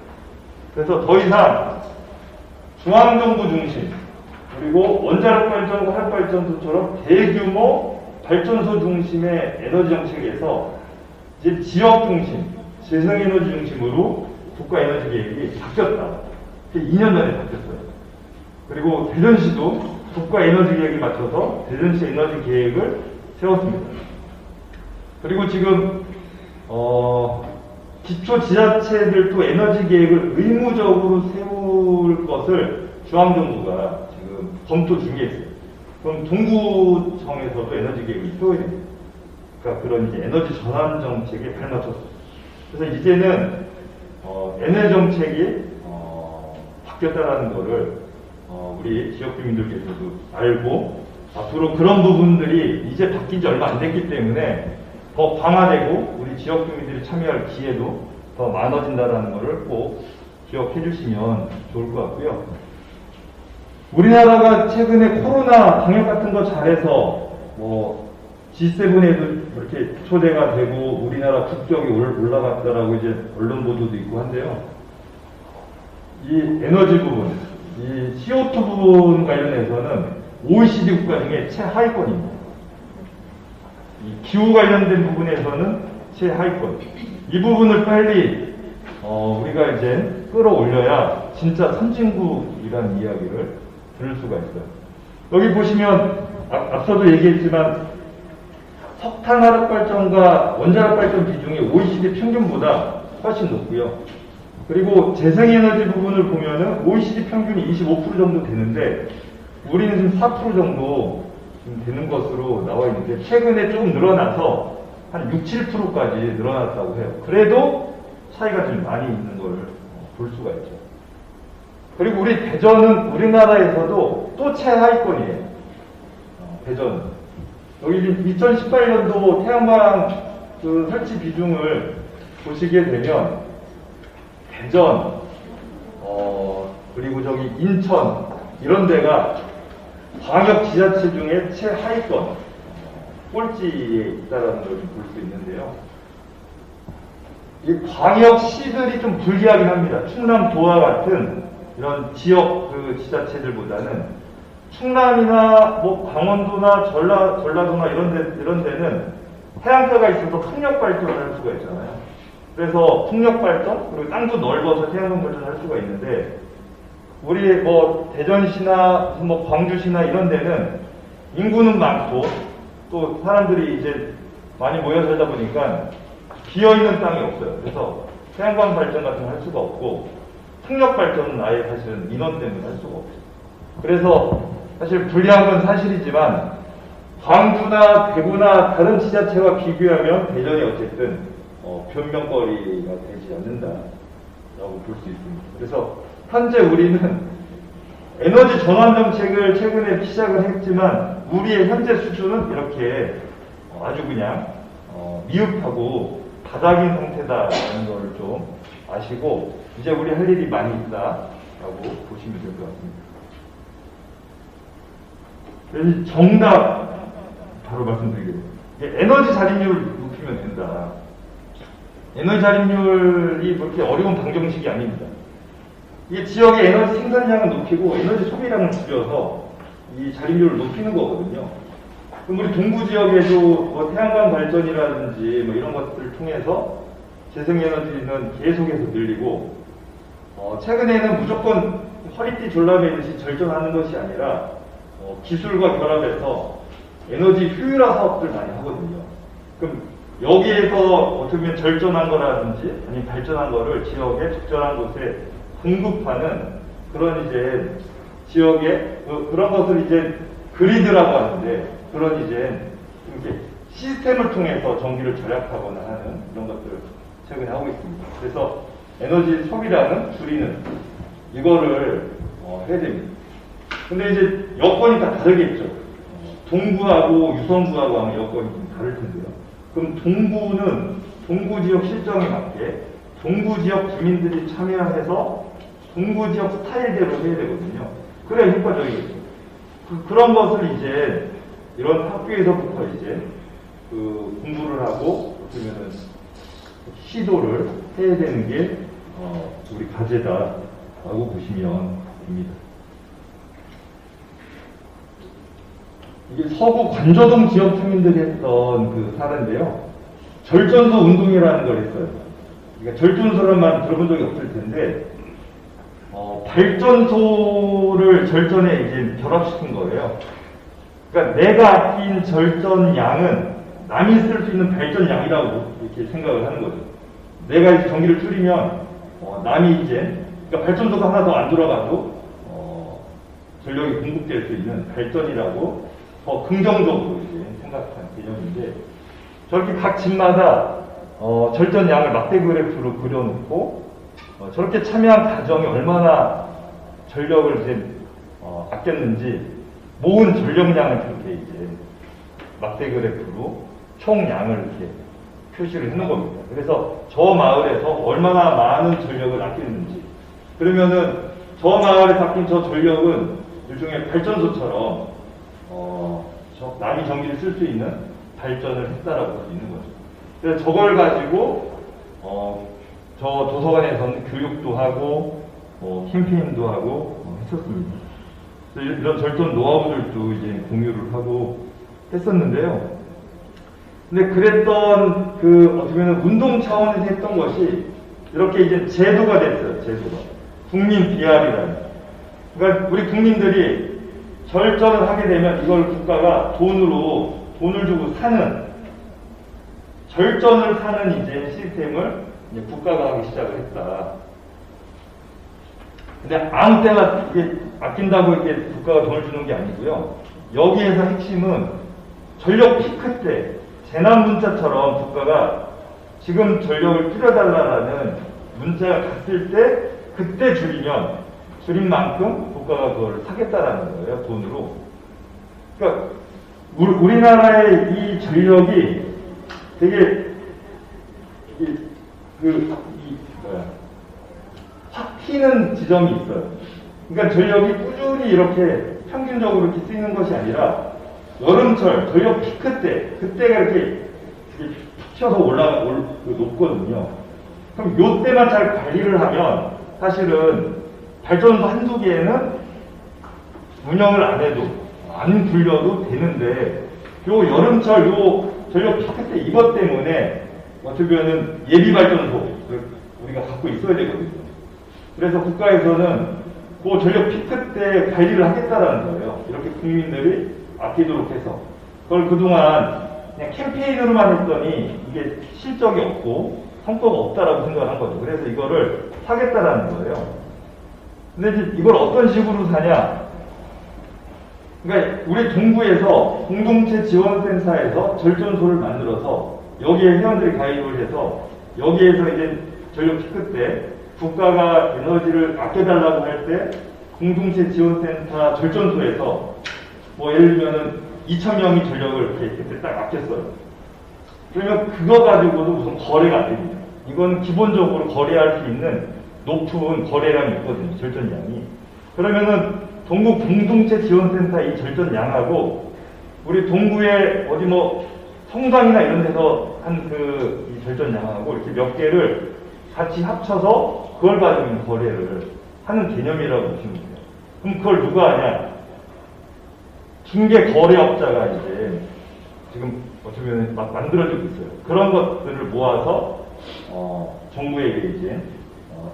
그래서 더 이상 중앙정부 중심 그리고 원자력 발전소, 화력발전소처럼 대규모 발전소 중심의 에너지 정책에서 이제 지역 중심, 재생에너지 중심으로 국가 에너지 계획이 바뀌었다. 2년 전에 바뀌었어요. 그리고 대전시도 국가 에너지 계획에 맞춰서 대전시 에너지 계획을 세웠습니다. 그리고 지금 기초 지자체들도 에너지 계획을 의무적으로 세울 것을 중앙정부가 지금 검토 중에 있어요. 그럼 동구청에서도 에너지 계획을 세워야 됩니다. 그러니까 그런 이제 에너지 전환 정책에 발맞췄어요. 그래서 이제는 에너지 정책이 바뀌었다라는 거를 우리 지역 주민들께서도 알고 앞으로 그런 부분들이 이제 바뀐 지 얼마 안 됐기 때문에 더 강화되고 우리 지역 주민들이 참여할 기회도 더 많아진다는 것을 꼭 기억해 주시면 좋을 것 같고요. 우리나라가 최근에 코로나 방역 같은 거 잘해서 G7에도 이렇게 초대가 되고 우리나라 국격이 올라갔다라고 이제 언론 보도도 있고 한데요. 이 에너지 부분, 이 CO2 부분 관련해서는 OECD 국가 중에 최하위권입니다. 이 기후 관련된 부분에서는 최하위권. 이 부분을 빨리 우리가 이제 끌어올려야 진짜 선진국이라는 이야기를 들을 수가 있어요. 여기 보시면 앞서도 얘기했지만 석탄 화력 발전과 원자력 발전 비중이 OECD 평균보다 훨씬 높고요. 그리고 재생에너지 부분을 보면은 OECD 평균이 25% 정도 되는데 우리는 지금 4% 정도 되는 것으로 나와 있는데 최근에 조금 늘어나서 한 6, 7%까지 늘어났다고 해요. 그래도 차이가 좀 많이 있는 걸 볼 수가 있죠. 그리고 우리 대전은 우리나라에서도 또 최하위권이에요. 대전. 여기 2018년도 태양광 그 설치 비중을 보시게 되면 대전, 그리고 저기 인천 이런 데가 광역 지자체 중에 최하위권 꼴찌에 있다는 걸 볼 수 있는데요. 이 광역시들이 좀 불리하긴 합니다. 충남도와 같은 이런 지역 그 지자체들보다는 충남이나 강원도나 전라도나 이런 데는 해안가가 있어서 풍력 발전을 할 수가 있잖아요. 그래서 풍력 발전 그리고 땅도 넓어서 태양광 발전을 할 수가 있는데 우리 대전시나 광주시나 이런 데는 인구는 많고 또 사람들이 이제 많이 모여 살다 보니까 비어 있는 땅이 없어요. 그래서 태양광 발전 같은 거 할 수가 없고 풍력 발전은 아예 사실은 인원 때문에 할 수가 없어요. 그래서 사실 불리한 건 사실이지만 광주나 대구나 다른 지자체와 비교하면 대전이 어쨌든 변명거리가 되지 않는다라고 볼 수 있습니다. 그래서 현재 우리는 에너지 전환 정책을 최근에 시작을 했지만 우리의 현재 수준은 이렇게 아주 그냥 미흡하고 바닥인 상태다라는 걸 좀 아시고 이제 우리 할 일이 많이 있다라고 보시면 될 것 같습니다. 그래서 정답 바로 말씀드리겠습니다. 에너지 자립률을 높이면 된다. 에너지 자립률이 그렇게 어려운 방정식이 아닙니다. 이게 지역의 에너지 생산량을 높이고 에너지 소비량을 줄여서 이 자립률을 높이는 거거든요. 그럼 우리 동부 지역에도 뭐 태양광 발전이라든지 뭐 이런 것들을 통해서 재생에너지는 계속해서 늘리고 최근에는 무조건 허리띠 졸라매듯이 절전하는 것이 아니라 기술과 결합해서 에너지 효율화 사업들 많이 하거든요. 그럼 여기에서 어떻게 보면 절전한 거라든지 아니면 발전한 거를 지역의 적절한 곳에 공급하는 그런 이제 지역의 그런 것을 이제 그리드라고 하는데 그런 이제 이렇게 시스템을 통해서 전기를 절약하거나 하는 이런 것들을 최근에 하고 있습니다. 그래서 에너지 소비량은 줄이는 이거를 해야 됩니다. 근데 이제 여건이 다 다르겠죠. 동부하고 유성구하고 하면 여건이 좀 다를 텐데요. 그럼 동부는 동부 지역 실정에 맞게 동부 지역 주민들이 참여해서 동부 지역 스타일대로 해야 되거든요. 그래야 효과적이겠죠. 그런 것을 이제 이런 학교에서부터 이제 공부를 하고 그러면은 시도를 해야 되는 게 우리 과제다라고 보시면 됩니다. 이게 서구 관저동 지역 주민들이 했던 그 사례인데요. 절전소 운동이라는 걸 했어요. 그러니까 절전소란만 들어본 적이 없을 텐데 발전소를 절전에 이제 결합시킨 거예요. 그러니까 내가 아낀 절전량은 남이 쓸 수 있는 발전량이라고 이렇게 생각을 하는 거죠. 내가 이제 전기를 줄이면 남이 이제 그러니까 발전소가 하나 더 안 돌아가도 전력이 공급될 수 있는 발전이라고 더 긍정적으로 이제 생각한 개념인데 저렇게 각 집마다 절전량을 막대 그래프로 그려놓고 저렇게 참여한 가정이 얼마나 전력을 이제 아꼈는지 모은 전력량을 그렇게 이제 막대 그래프로 총량을 이렇게 표시를 해놓은 겁니다. 그래서 저 마을에서 얼마나 많은 전력을 아꼈는지 그러면은 저 마을에 아낀 저 전력은 일종의 발전소처럼 남이 전기를 쓸 수 있는 발전을 했다라고 할 수 있는 거죠. 그래서 저걸 가지고 저 도서관에서는 교육도 하고 캠페인도 하고 했었습니다. 그래서 이런 절전 노하우들도 이제 공유를 하고 했었는데요. 근데 그랬던 어떻게 보면 운동 차원에서 했던 것이 이렇게 이제 제도가 됐어요. 제도가 국민 BR이라는. 그러니까 우리 국민들이 절전을 하게 되면 이걸 국가가 돈을 주고 사는 절전을 사는 이제 시스템을 이제 국가가 하기 시작을 했다. 근데 아무 때나 이게 아낀다고 이게 국가가 돈을 주는 게 아니고요. 여기에서 핵심은 전력 피크 때 재난 문자처럼 국가가 지금 전력을 줄여달라는 문자가 갔을 때 그때 줄인 만큼 국가가 그걸 사겠다라는 거예요, 돈으로. 그러니까 우리나라의 이 전력이 되게 확 튀는 지점이 있어요. 그러니까 전력이 꾸준히 이렇게 평균적으로 이렇게 쓰이는 것이 아니라 여름철 전력 피크 때 그때가 이렇게 푹 튀어서 높거든요. 그럼 요때만 잘 관리를 하면 사실은 발전소 한두 개는 운영을 안 해도 안 굴려도 되는데 요 여름철 요 전력 피크 때 이것 때문에 어떻게 보면 예비 발전소 우리가 갖고 있어야 되거든요. 그래서 국가에서는 그 전력 피크 때 관리를 하겠다라는 거예요. 이렇게 국민들이 아끼도록 해서 그걸 그동안 그냥 캠페인으로만 했더니 이게 실적이 없고 성과가 없다라고 생각을 한 거죠. 그래서 이거를 하겠다라는 거예요. 근데 이제 이걸 어떤 식으로 사냐? 그러니까 우리 동구에서 공동체 지원센터에서 절전소를 만들어서 여기에 회원들이 가입을 해서 여기에서 이제 전력 피크 때 국가가 에너지를 아껴달라고 할 때 공동체 지원센터 절전소에서 뭐 예를 들면은 2,000명이 전력을 이렇게 그때 딱 아꼈어요. 그러면 그거 가지고도 무슨 거래가 안 됩니다. 이건 기본적으로 거래할 수 있는 높은 거래량이 있거든요. 절전량이. 그러면은 동구 공동체 지원센터 이 절전량하고 우리 동구의 어디 뭐 성당이나 이런 데서 한 그 이 절전량하고 이렇게 몇 개를 같이 합쳐서 그걸 가지고 거래를 하는 개념이라고 보시면 돼요. 그럼 그걸 누가 하냐? 중개 거래업자가 이제 지금 어쩌면 막 만들어지고 있어요. 그런 것들을 모아서 정부에게 이제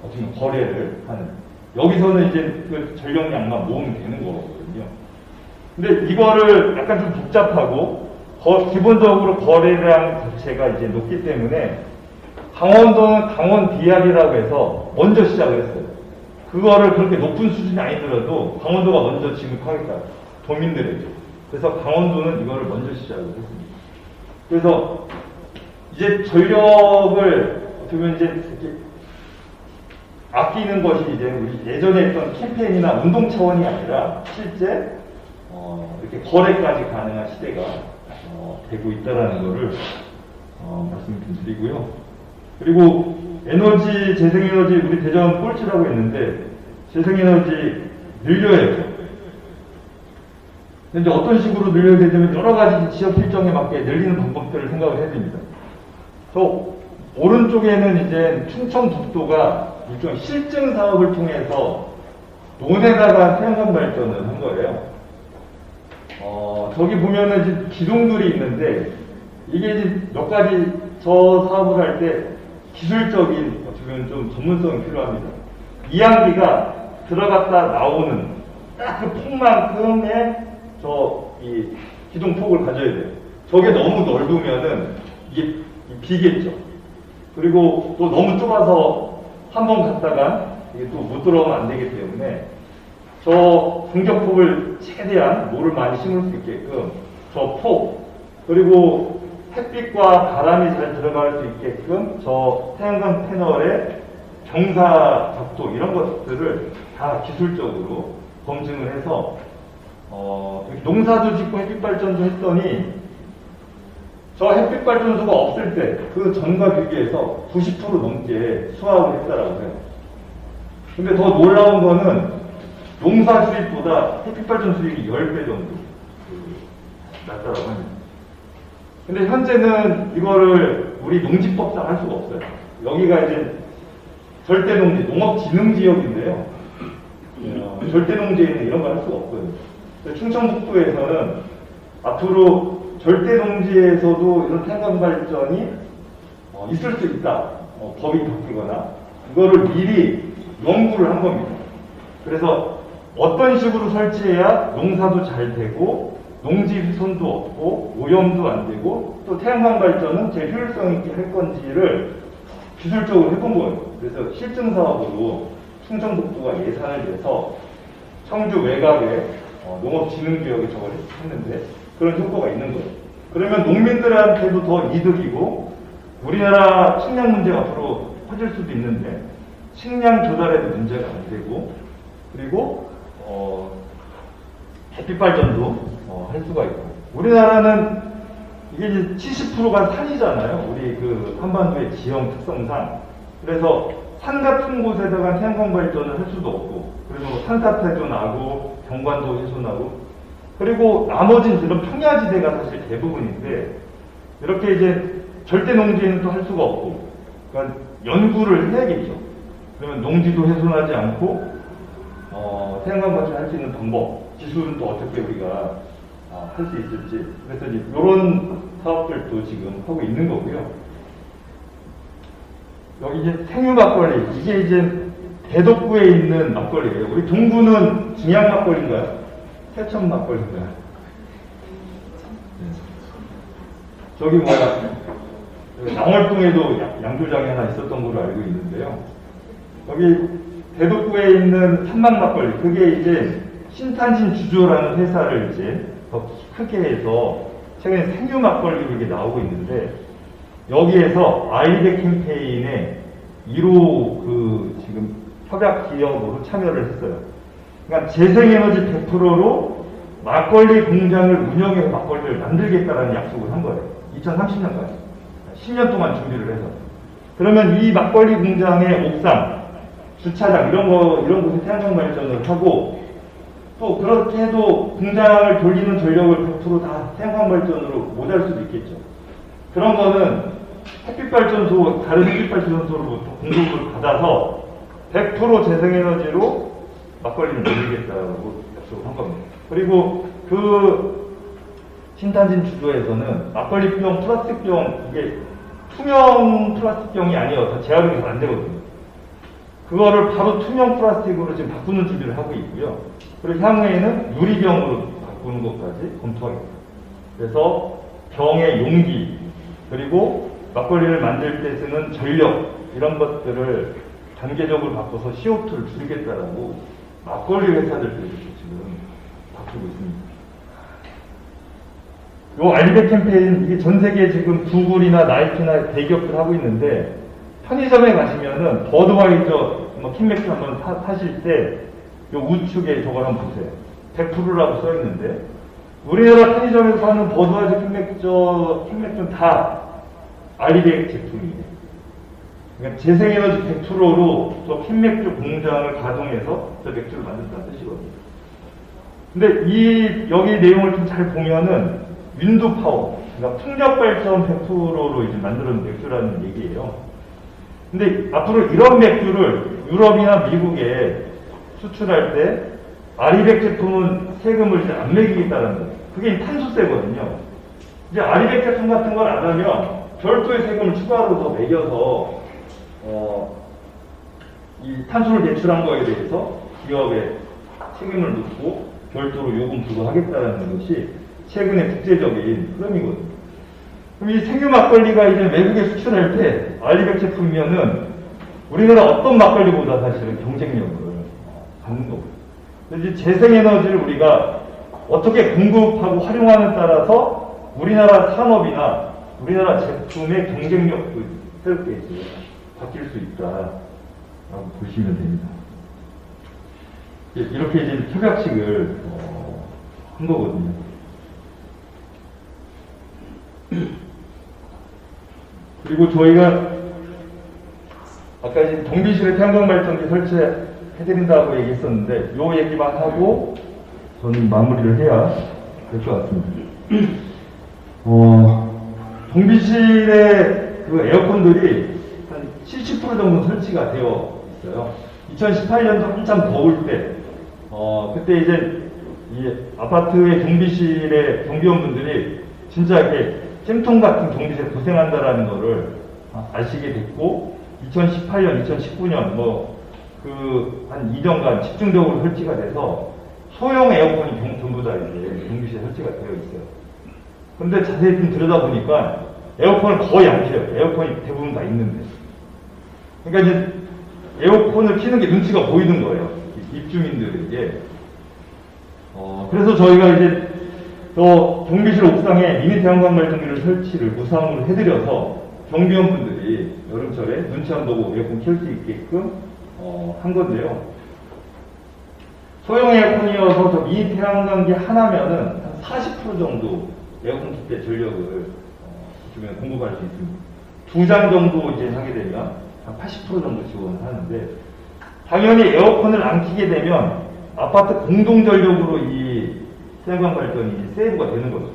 어쩌면 거래를 하는. 여기서는 이제 그 전력량만 모으면 되는 거거든요. 근데 이거를 약간 좀 복잡하고 기본적으로 거래량 자체가 이제 높기 때문에 강원도는 강원 비약이라고 해서 먼저 시작을 했어요. 그거를 그렇게 높은 수준이 아니더라도 강원도가 먼저 지급하겠다. 도민들에게. 그래서 강원도는 이거를 먼저 시작을 했습니다. 그래서 이제 전력을 어떻게 보면 이제 이렇게 아끼는 것이 이제 우리 예전에 했던 캠페인이나 운동 차원이 아니라 실제 이렇게 거래까지 가능한 시대가 되고 있다라는 것을 말씀 좀 드리고요. 그리고 에너지, 재생에너지 우리 대전 꼴찌라고 했는데 재생에너지 늘려야죠. 근데 어떤 식으로 늘려야 되냐면 여러 가지 지역 필정에 맞게 늘리는 방법들을 생각을 해야 됩니다. 저 오른쪽에는 이제 충청북도가 일종 실증 사업을 통해서 논에다가 태양광 발전을 한 거예요. 저기 보면은 이제 기둥들이 있는데 이게 이제 몇 가지 저 사업을 할 때 기술적인 어쩌면 좀 전문성이 필요합니다. 이항기가 들어갔다 나오는 딱 그 폭만큼의 이 기둥폭을 가져야 돼요. 저게 너무 넓으면은 이게 비겠죠. 그리고 또 너무 좁아서 한 번 갔다가 이게 또 못 들어오면 안 되기 때문에 저 공격폭을 최대한 모를 많이 심을 수 있게끔 저 폭, 그리고 햇빛과 바람이 잘 들어갈 수 있게끔 저 태양광 패널의 경사 각도 이런 것들을 다 기술적으로 검증을 해서 농사도 짓고 햇빛 발전도 했더니 저 햇빛 발전소가 없을 때 그 전과 비교해서 90% 넘게 수확을 했다라고 해요. 근데 더 놀라운 거는 농사 수입보다 햇빛 발전 수익이 10배 정도 낮다라고 합니다. 근데 현재는 이거를 우리 농지법상 할 수가 없어요. 여기가 이제 절대농지, 농업진흥지역인데요. 절대농지에는 이런 걸 할 수가 없어요. 충청북도에서는 앞으로 절대농지에서도 이런 태양광 발전이 있을 수 있다. 법이 바뀌거나 이거를 미리 연구를 한 겁니다. 그래서 어떤 식으로 설치해야 농사도 잘 되고 농지 훼손도 없고 오염도 안 되고 또 태양광 발전은 제일 효율성 있게 할 건지를 기술적으로 해본 거예요. 그래서 실증 사업으로 충청북도가 예산을 내서 청주 외곽에 농업진흥지역에 저걸 했는데 그런 효과가 있는 거예요. 그러면 농민들한테도 더 이득이고 우리나라 식량 문제가 앞으로 커질 수도 있는데 식량 조달에도 문제가 안 되고 그리고 햇빛 발전도 할 수가 있고 우리나라는 이게 이제 70%가 산이잖아요. 우리 그 한반도의 지형 특성상. 그래서 산 같은 곳에다가 태양광 발전을 할 수도 없고 그래서 산사태도 나고 경관도 훼손하고 그리고 나머지는 이런 평야지대가 사실 대부분인데 이렇게 이제 절대 농지에는 또 할 수가 없고 그러니까 연구를 해야겠죠. 그러면 농지도 훼손하지 않고 태양광 발전할 수 있는 방법, 기술은 또 어떻게 우리가 할 수 있을지 그래서 이제 이런 사업들도 지금 하고 있는 거고요. 여기 이제 생유 막걸리 이게 이제 대덕구에 있는 막걸리예요. 우리 동구는 중양 막걸리인가요? 태천 막걸리인가요? 네. 저기 뭐야 양월동에도 양조장이 하나 있었던 걸로 알고 있는데요. 여기 대덕구에 있는 삼막 막걸리, 그게 이제 신탄진 주조라는 회사를 이제 더 크게 해서 최근에 생유 막걸리로 이게 나오고 있는데, 여기에서 아이백 캠페인에 1호 지금 협약 기업으로 참여를 했어요. 그러니까 재생에너지 100%로 막걸리 공장을 운영해서 막걸리를 만들겠다라는 약속을 한 거예요. 2030년까지. 10년 동안 준비를 해서. 그러면 이 막걸리 공장의 옥상, 주차장, 이런 곳에 태양광 발전을 하고, 또 그렇게 해도 공장을 돌리는 전력을 100% 다 태양광 발전으로 못 할 수도 있겠죠. 그런 거는 햇빛발전소, 다른 햇빛발전소로부터 공급을 받아서 100% 재생에너지로 막걸리를 만들겠다고 약속을 한 겁니다. 그리고 신탄진 주조에서는 막걸리병, 플라스틱병, 이게 투명 플라스틱병이 아니어서 재활용이 잘 안 되거든요. 그거를 바로 투명 플라스틱으로 지금 바꾸는 준비를 하고 있고요. 그리고 향후에는 유리병으로 바꾸는 것까지 검토하겠습니다. 그래서 병의 용기, 그리고 막걸리를 만들 때 쓰는 전력, 이런 것들을 단계적으로 바꿔서 CO2를 줄이겠다라고 막걸리 회사들도 지금 바꾸고 있습니다. 요 알리백 캠페인, 이게 전 세계에 지금 구글이나 나이키나 대기업들 하고 있는데, 편의점에 가시면은 버드와이저, 킨맥주 한번 사실 때 요 우측에 저걸 한번 보세요. 100%라고 써 있는데, 우리나라 편의점에서 파는 버드와이저 킨맥주는 다 알리백 제품이에요. 그러니까 재생에너지 100%로 저 킨맥주 공장을 가동해서 저 맥주를 만든다는 뜻이거든요. 근데 여기 내용을 좀 잘 보면은 윈드 파워, 그러니까 풍력 발전 100%로 이제 만드는 맥주라는 얘기예요. 근데 앞으로 이런 맥주를 유럽이나 미국에 수출할 때 아리백 제품은 세금을 이제 안 매기겠다는 거예요. 그게 탄소세거든요. 이제 아리백 제품 같은 걸 안 하면 별도의 세금을 추가로 더 매겨서 이 탄소를 배출한 거에 대해서 기업에 책임을 묻고 별도로 요금 부과하겠다는 것이 최근의 국제적인 흐름이거든요. 그럼 이 생유 막걸리가 이제 외국에 수출할 때 알리백 제품이면은 우리나라 어떤 막걸리보다 사실은 경쟁력을 갖는 거고요. 그래서 재생에너지를 우리가 어떻게 공급하고 활용하는 따라서 우리나라 산업이나 우리나라 제품의 경쟁력도 새롭게 이제 바뀔 수 있다라고 보시면 됩니다. 이렇게 이제 협약식을 한 거거든요. 그리고 저희가 아까 이제 동비실에 태양광 발전기 설치해드린다고 얘기했었는데, 요 얘기만 하고 저는 마무리를 해야 될 것 같습니다. 동비실에 그 에어컨들이 한 70% 정도 설치가 되어 있어요. 2018년도 한참 더울 때, 그때 이제 이 아파트의 경비실의 경비원분들이 진짜 이렇게 찜통 같은 경비실에 고생한다라는 거를 아시게 됐고, 2018년, 2019년 한 2년간 집중적으로 설치가 돼서 소형 에어컨이 전부 다 이제 경비실에 설치가 되어 있어요. 근데 자세히 좀 들여다보니까 에어컨을 거의 안 켜요. 에어컨이 대부분 다 있는데. 그러니까 이제 에어컨을 켜는 게 눈치가 보이는 거예요. 입주민들에게. 그래서 저희가 이제 또 경비실 옥상에 미니 태양광 발전기를 설치를 무상으로 해드려서 경비원분들이 여름철에 눈치 안 보고 에어컨 켤 수 있게끔 한 건데요. 소형 에어컨이어서 저 미니 태양광기 하나면은 한 40% 정도 에어컨 킬 때 전력을 주면 공급할 수 있습니다. 2장 정도 이제 하게 되면 한 80% 정도 지원을 하는데, 당연히 에어컨을 안 켜게 되면 아파트 공동 전력으로 이 태양광 발전이 세이브가 되는 거죠.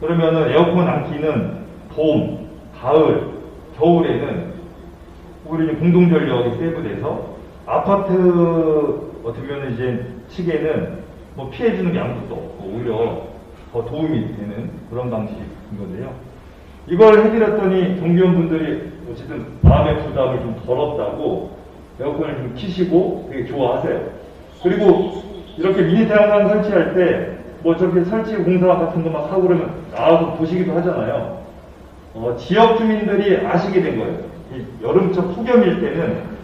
그러면은 에어컨 안 켜는 봄, 가을, 겨울에는 우리 공동 전력이 세이브돼서 아파트 어떻게 보면 이제 측에는 피해주는 게 아무것도 없고 오히려 더 도움이 되는 그런 방식인 건데요. 이걸 해드렸더니 경비원분들이 어쨌든 마음의 부담을 좀 덜었다고 에어컨을 좀 켜시고 되게 좋아하세요. 그리고 이렇게 미니 태양광 설치할 때 저렇게 설치 공사 같은 거 막 하고 그러면 나와서 보시기도 하잖아요. 지역 주민들이 아시게 된 거예요. 여름철 폭염일 때는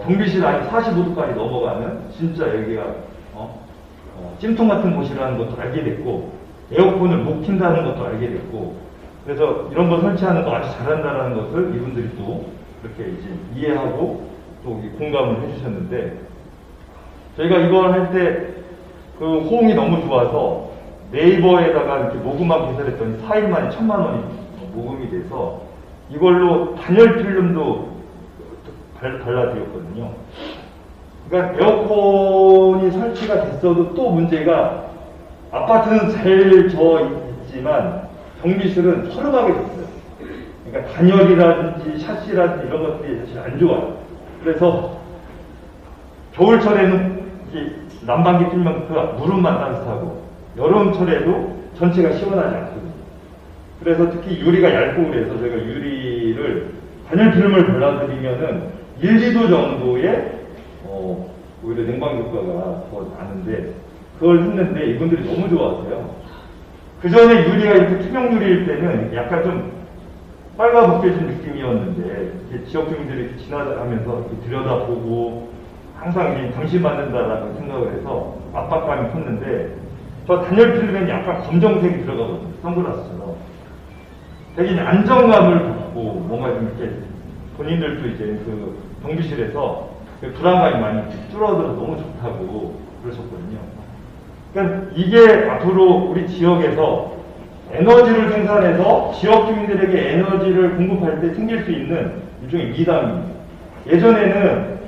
경비실 안이 45도까지 넘어가는 진짜 여기가 찜통 같은 곳이라는 것도 알게 됐고, 에어컨을 못 킨다는 것도 알게 됐고, 그래서 이런 거 설치하는 거 아주 잘한다는 것을 이분들이 또 이렇게 이제 이해하고 또 공감을 해주셨는데, 저희가 이걸 할 때 그 호응이 너무 좋아서 네이버에다가 이렇게 모금만 개설했더니 4일 만에 1,000만 원이 모금이 돼서 이걸로 단열 필름도 발라드렸거든요. 그러니까 에어컨이 설치가 됐어도 또 문제가, 아파트는 잘 있지만 경비실은 허름하게 됐어요. 그러니까 단열이라든지 샤시라든지 이런 것들이 사실 안 좋아요. 그래서 겨울철에는 난방기 틀면 그 무릎만 따뜻하고, 여름철에도 전체가 시원하지 않거든요. 그래서 특히 유리가 얇고 그래서 저희가 유리를 단열 필름을 발라드리면은 1, 2도 정도의 오히려 냉방 효과가 더 나는데, 그걸 했는데 이분들이 너무 좋아하세요. 그 전에 유리가 이렇게 투명 유리일 때는 약간 좀 빨가벗겨진 느낌이었는데, 지역 주민들이 지나가면서 이렇게 들여다보고 항상 방심받는다라고 생각을 해서 압박감이 컸는데, 저 단열 필름에는 약간 검정색이 들어가거든요. 선글라스처럼. 되게 안정감을 받고 뭔가 좀 이렇게 본인들도 이제 그 경비실에서 불안감이 많이 줄어들어서 너무 좋다고 그러셨거든요. 그러니까 이게 앞으로 우리 지역에서 에너지를 생산해서 지역 주민들에게 에너지를 공급할 때 생길 수 있는 일종의 미담입니다. 예전에는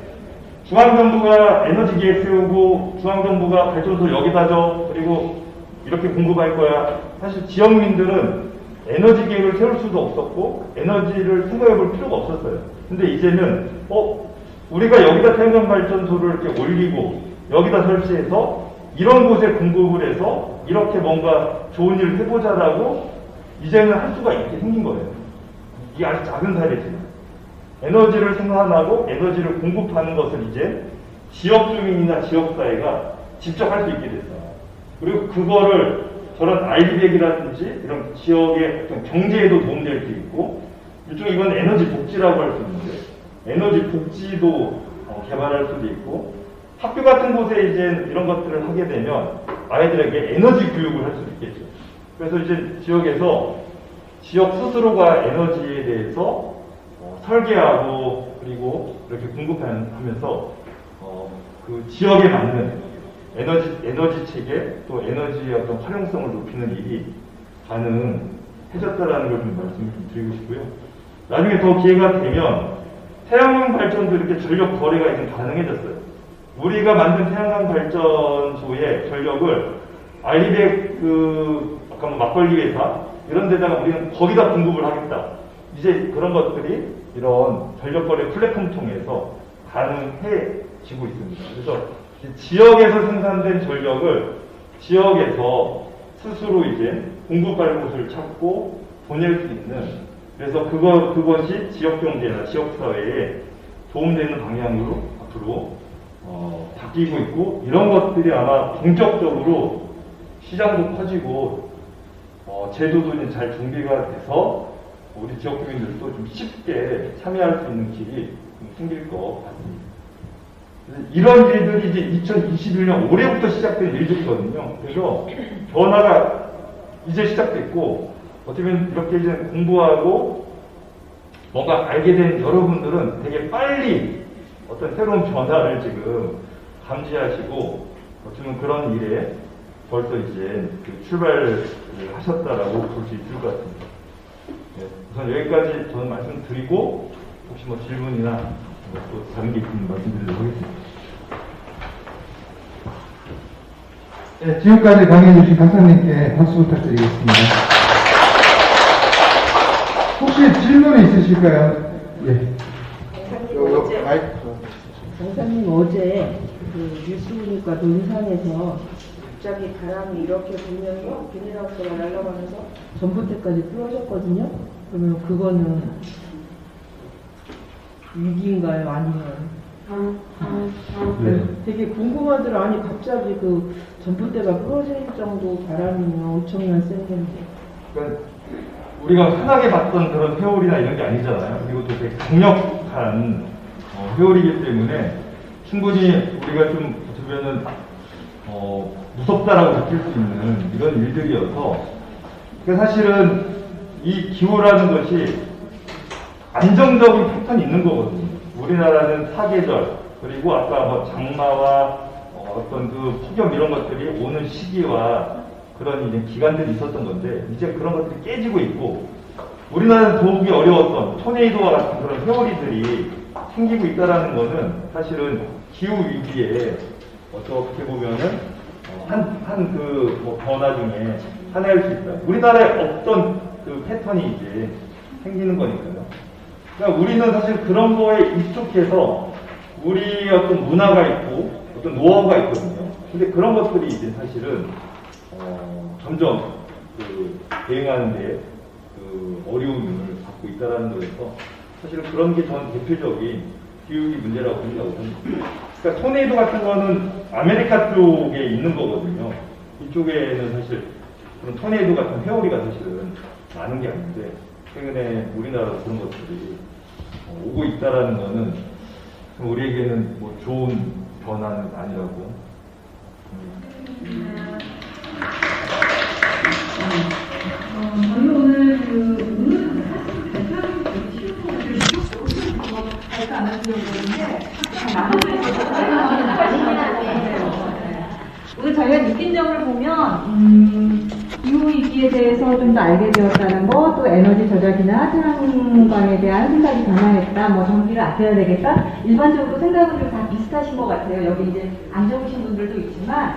중앙정부가 에너지 계획 세우고 중앙정부가 발전소 여기다 줘, 그리고 이렇게 공급할 거야. 사실 지역민들은 에너지 계획을 세울 수도 없었고 에너지를 생각해 볼 필요가 없었어요. 근데 이제는 우리가 여기다 태양광 발전소를 이렇게 올리고 여기다 설치해서 이런 곳에 공급을 해서 이렇게 뭔가 좋은 일을 해보자라고 이제는 할 수가 있게 생긴 거예요. 이게 아주 작은 사례지만 에너지를 생산하고 에너지를 공급하는 것을 이제 지역 주민이나 지역사회가 직접 할 수 있게 됐어요. 그리고 그거를 저런 아이디백이라든지 이런 지역의 어떤 경제에도 도움될 수 있고, 일종의 이건 에너지 복지라고 할 수 있는데 에너지 복지도 개발할 수도 있고, 학교 같은 곳에 이제 이런 것들을 하게 되면 아이들에게 에너지 교육을 할 수도 있겠죠. 그래서 이제 지역에서 지역 스스로가 에너지에 대해서 설계하고 그리고 이렇게 공급하면서 그 지역에 맞는 에너지 체계 또 에너지의 어떤 활용성을 높이는 일이 가능해졌다라는 걸 좀 말씀을 드리고 싶고요. 나중에 더 기회가 되면 태양광 발전도 이렇게 전력 거래가 이제 가능해졌어요. 우리가 만든 태양광 발전소의 전력을 알리백 아까 막걸리 회사 이런 데다가 우리는 거기다 공급을 하겠다. 이제 그런 것들이 이런 전력 거래 플랫폼 통해서 가능해지고 있습니다. 그래서 지역에서 생산된 전력을 지역에서 스스로 이제 공급할 곳을 찾고 보낼 수 있는, 그래서 그것이 지역 경제나 지역 사회에 도움되는 방향으로 앞으로 바뀌고 있고, 이런 것들이 아마 본격적으로 시장도 커지고 제도도 이제 잘 준비가 돼서 우리 지역 주민들도 좀 쉽게 참여할 수 있는 길이 생길 것 같습니다. 이런 일들이 이제 2021년 올해부터 시작된 일들이거든요. 그래서 변화가 이제 시작됐고, 어떻게 보면 이렇게 이제 공부하고 뭔가 알게 된 여러분들은 되게 빨리 어떤 새로운 변화를 지금 감지하시고, 어쩌면 그런 일에 벌써 이제 출발을 하셨다라고 볼 수 있을 것 같습니다. 네, 우선 여기까지 저는 말씀드리고, 혹시 뭐 질문이나 또 다른 게 있으면 말씀드리도록 하겠습니다. 네, 지금까지 강의해주신 강사님께 박수 부탁드리겠습니다. 혹시 질문이 있으실까요? 예. 강사님 어제 그 뉴스 보니까 논산에서 갑자기 바람이 이렇게 불면서 비닐하우스가 날아가면서 전봇대까지 부러졌거든요. 그러면 그거는 위기인가요? 아니면? 네. 되게 궁금하더라. 아니 갑자기 그 전봇대가 부러질 정도 바람이면 엄청난 센 건데. 그러니까 우리가 흔하게 봤던 그런 회오리나 이런 게 아니잖아요. 그리고 또 되게 강력한 회오리이기 때문에 충분히 우리가 좀 주변은 무섭다라고 느낄 수 있는 이런 일들이어서 그러니까 사실은 이 기후라는 것이 안정적인 패턴이 있는 거거든요. 우리나라는 사계절 그리고 아까 뭐 장마와 어떤 그 폭염 이런 것들이 오는 시기와 그런 이제 기간들이 있었던 건데 이제 그런 것들이 깨지고 있고 우리나라는 도우기 어려웠던 토네이도와 같은 그런 회오리들이 생기고 있다라는 것은 사실은 기후 위기에 어떻게 보면은 뭐 변화 중에 하나일 수 있다. 우리나라에 없던 그 패턴이 이제 생기는 거니까요. 그러니까 우리는 사실 그런 거에 익숙해서 우리 어떤 문화가 있고 어떤 노하우가 있거든요. 근데 그런 것들이 이제 사실은 점점 그 대응하는데 그 어려움을 갖고 있다라는 거에서 사실은 그런 게 전 대표적인 기후위기 문제라고 생각하고 합니다. 그러니까 토네이도 같은 거는 아메리카 쪽에 있는 거거든요. 이쪽에는 사실 그런 토네이도 같은 회오리가 사실은 많은 게 아닌데 최근에 우리나라로 그런 것들이 오고 있다라는 거는 우리에게는 뭐 좋은 변화는 아니라고. 저희 오늘 오늘은 발표하는 발표 안 하시려고 했는데 오늘 저희가 느낀 점을 보면 기후위기에 대해서 좀 더 알게 되었다는 거, 또 에너지 저작이나 태양광에 대한 생각이 변화했다, 뭐 전기를 아껴야 되겠다, 일반적으로 생각은 좀 다 비슷하신 것 같아요. 여기 이제 안 적으신 분들도 있지만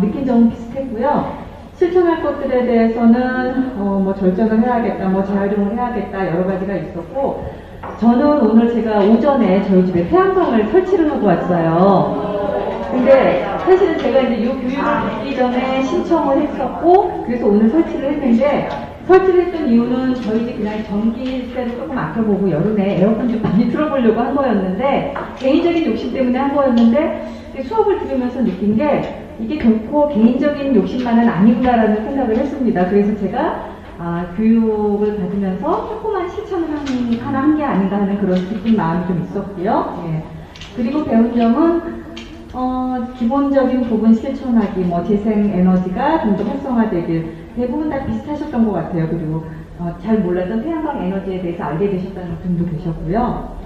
느낀 점은 비슷했고요. 실천할 것들에 대해서는 뭐 절전을 해야겠다, 뭐 재활용을 해야겠다 여러 가지가 있었고, 저는 오늘 제가 오전에 저희 집에 태양광을 설치를 하고 왔어요. 근데 사실은 제가 이제 이 교육을 듣기 전에 신청을 했었고, 그래서 오늘 설치를 했는데, 설치를 했던 이유는 저희 집 그냥 전기세를 조금 아껴보고 여름에 에어컨 좀 많이 틀어보려고 한 거였는데, 개인적인 욕심 때문에 한 거였는데, 수업을 들으면서 느낀 게 이게 결코 개인적인 욕심만은 아니구나라는 생각을 했습니다. 그래서 제가 교육을 받으면서 조그만 실천을 한 게 아닌가 하는 그런 기쁜 마음이 좀 있었고요. 예. 그리고 배운 점은 기본적인 부분 실천하기, 뭐 재생 에너지가 좀 더 활성화되길, 대부분 다 비슷하셨던 것 같아요. 그리고 잘 몰랐던 태양광 에너지에 대해서 알게 되셨다는 분도 계셨고요.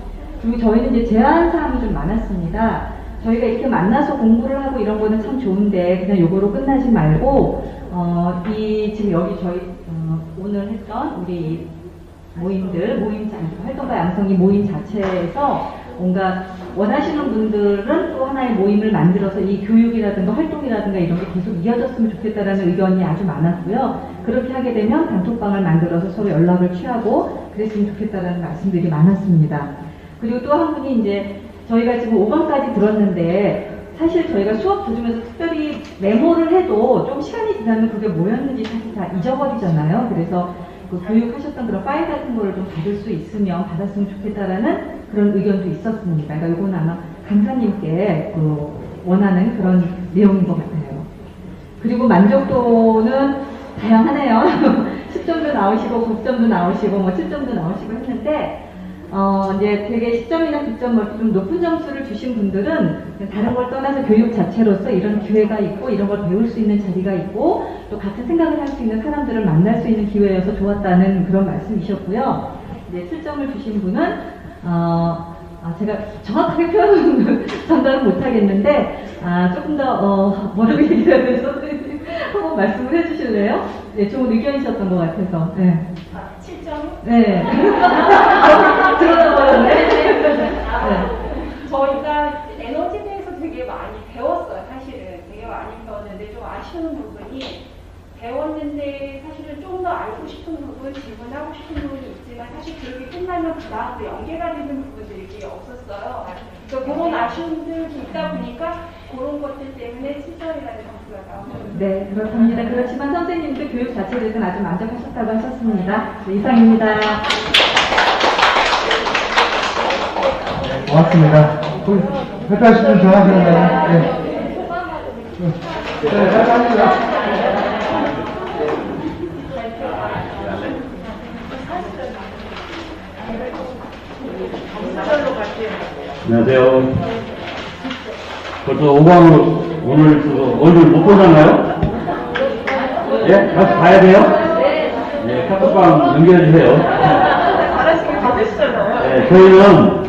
그리고 저희는 이제 제한 사항이 좀 많았습니다. 저희가 이렇게 만나서 공부를 하고 이런 거는 참 좋은데 그냥 요거로 끝나지 말고 지금 여기 저희 오늘 했던 우리 활동가 양성기 모임 자체에서 뭔가 원하시는 분들은 또 하나의 모임을 만들어서 이 교육이라든가 활동이라든가 이런 게 계속 이어졌으면 좋겠다라는 의견이 아주 많았고요. 그렇게 하게 되면 단톡방을 만들어서 서로 연락을 취하고 그랬으면 좋겠다라는 말씀들이 많았습니다. 그리고 또 한 분이 이제 저희가 지금 5강까지 들었는데 사실 저희가 수업 들으면서 특별히 메모를 해도 좀 시간이 지나면 그게 뭐였는지 사실 다 잊어버리잖아요. 그래서 그 교육하셨던 그런 파일 같은 거를 좀 받을 수 있으면 받았으면 좋겠다라는 그런 의견도 있었습니다. 그러니까 이건 아마 강사님께 원하는 그런 내용인 것 같아요. 그리고 만족도는 다양하네요. 10점도 나오시고 9점도 나오시고 뭐 7점도 나오시고 했는데 이제 되게 10점이나 9점 좀 높은 점수를 주신 분들은 다른 걸 떠나서 교육 자체로서 이런 기회가 있고 이런 걸 배울 수 있는 자리가 있고 또 같은 생각을 할 수 있는 사람들을 만날 수 있는 기회여서 좋았다는 그런 말씀이셨고요. 이제 7점을 주신 분은 제가 정확하게 표현은 전달은 못하겠는데 조금 더 뭐라고 얘기해야 되죠? 한번 말씀을 해주실래요? 네, 좋은 의견이셨던 것 같아서. 네. 7점? 네. 들어가 버렸네. 네. 저희가 에너지에 대해서 되게 많이 배웠어요. 사실은 되게 많이 배웠는데 좀 아쉬운 부분이 배웠는데 사실은 좀 더 알고 싶은 부분, 질문하고 싶은 부분이 있지만 사실 교육이 끝나면 그 다음도 연계가 되는 부분들이 없었어요. 그래서 그런 아쉬움들이 있다 보니까 그런 것들 때문에 7점이라는 점수가 나오죠. 네, 그렇습니다. 그렇지만 선생님도 교육 자체에 대해서는 아주 만족하셨다고 하셨습니다. 네, 이상입니다. 고맙습니다. 발표하실 분 정하시나요? 네. 네, 발표합니다. 사절로 갈게요. 안녕하세요. 벌써 5강으로 오늘 얼굴 못 보잖아요? 예? 다시 봐야 돼요? 네, 카톡방 연결해주세요. 잘하시길 받으시잖아요. 네, 저희는,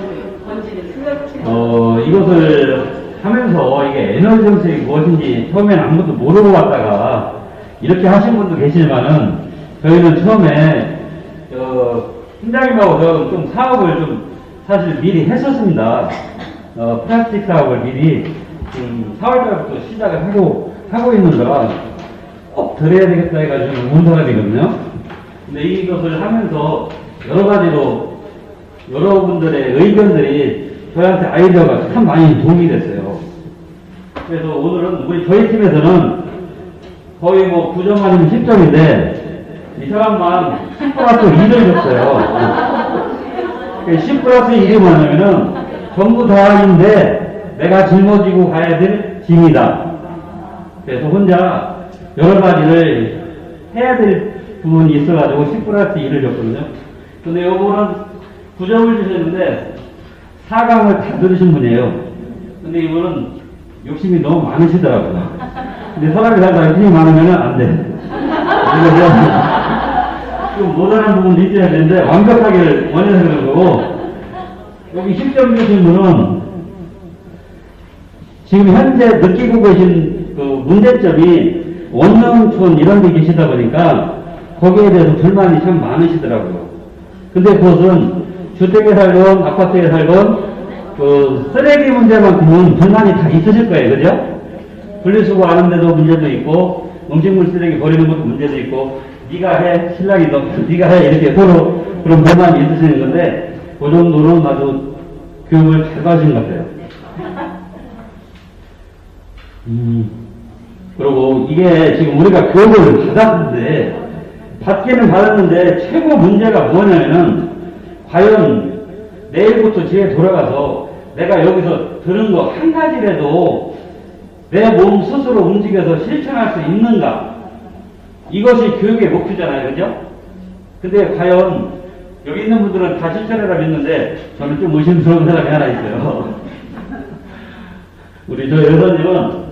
이것을 하면서 이게 에너지 정책이 무엇인지 처음엔 아무것도 모르고 왔다가 이렇게 하신 분도 계시지만은 저희는 처음에, 팀장님하고 저는 좀 사업을 좀 사실 미리 했었습니다. 플라스틱 사업을 미리 4월달부터 시작을 하고 있는 거라 꼭 들어야 되겠다 해가지고 온 사람이거든요. 근데 이것을 하면서 여러 가지로 여러분들의 의견들이 저희한테 아이디어가 참 많이 도움이 됐어요. 그래서 오늘은 저희 팀에서는 거의 뭐 9점 아니면 10점인데 이 사람만 10 플러스 1을 줬어요. 10 플러스 1이 뭐냐면은 전부 다인데 내가 짊어지고 가야 될 짐이다. 그래서 혼자 여러 가지를 해야 될 부분이 있어가지고 10 플러스 1을 줬거든요. 근데 요거는 9점을 주셨는데 4강을 다 들으신 분이에요. 근데 이분은 욕심이 너무 많으시더라고요. 근데 사람이 살다 욕심이 많으면 안 돼. 그래서 좀 모자란 부분도 있어야 되는데 완벽하게 원해서 그런 거고, 여기 10점 주신 분은 지금 현재 느끼고 계신 그 문제점이 원룸촌 이런 데 계시다 보니까 거기에 대해서 불만이 참 많으시더라고요. 근데 그것은 주택에 살건 아파트에 살건 그 쓰레기 문제만큼은 불만이 다 있으실 거예요. 그죠? 분리수거 하는데도 문제도 있고 음식물 쓰레기 버리는 것도 문제도 있고 네가 해, 신랑이 너 네가 해 이렇게 서로 그런 불만이 있으시는 건데 그 정도는 아주 교육을 잘 받으신 것 같아요. 그리고 이게 지금 우리가 교육을 받기는 받았는데 최고 문제가 뭐냐면은 과연 내일부터 집에 돌아가서 내가 여기서 들은 거 한 가지라도 내 몸 스스로 움직여서 실천할 수 있는가? 이것이 교육의 목표잖아요. 그죠? 근데 과연 여기 있는 분들은 다 실천해라 믿는데 저는 좀 의심스러운 사람이 하나 있어요. 우리 저 여사님은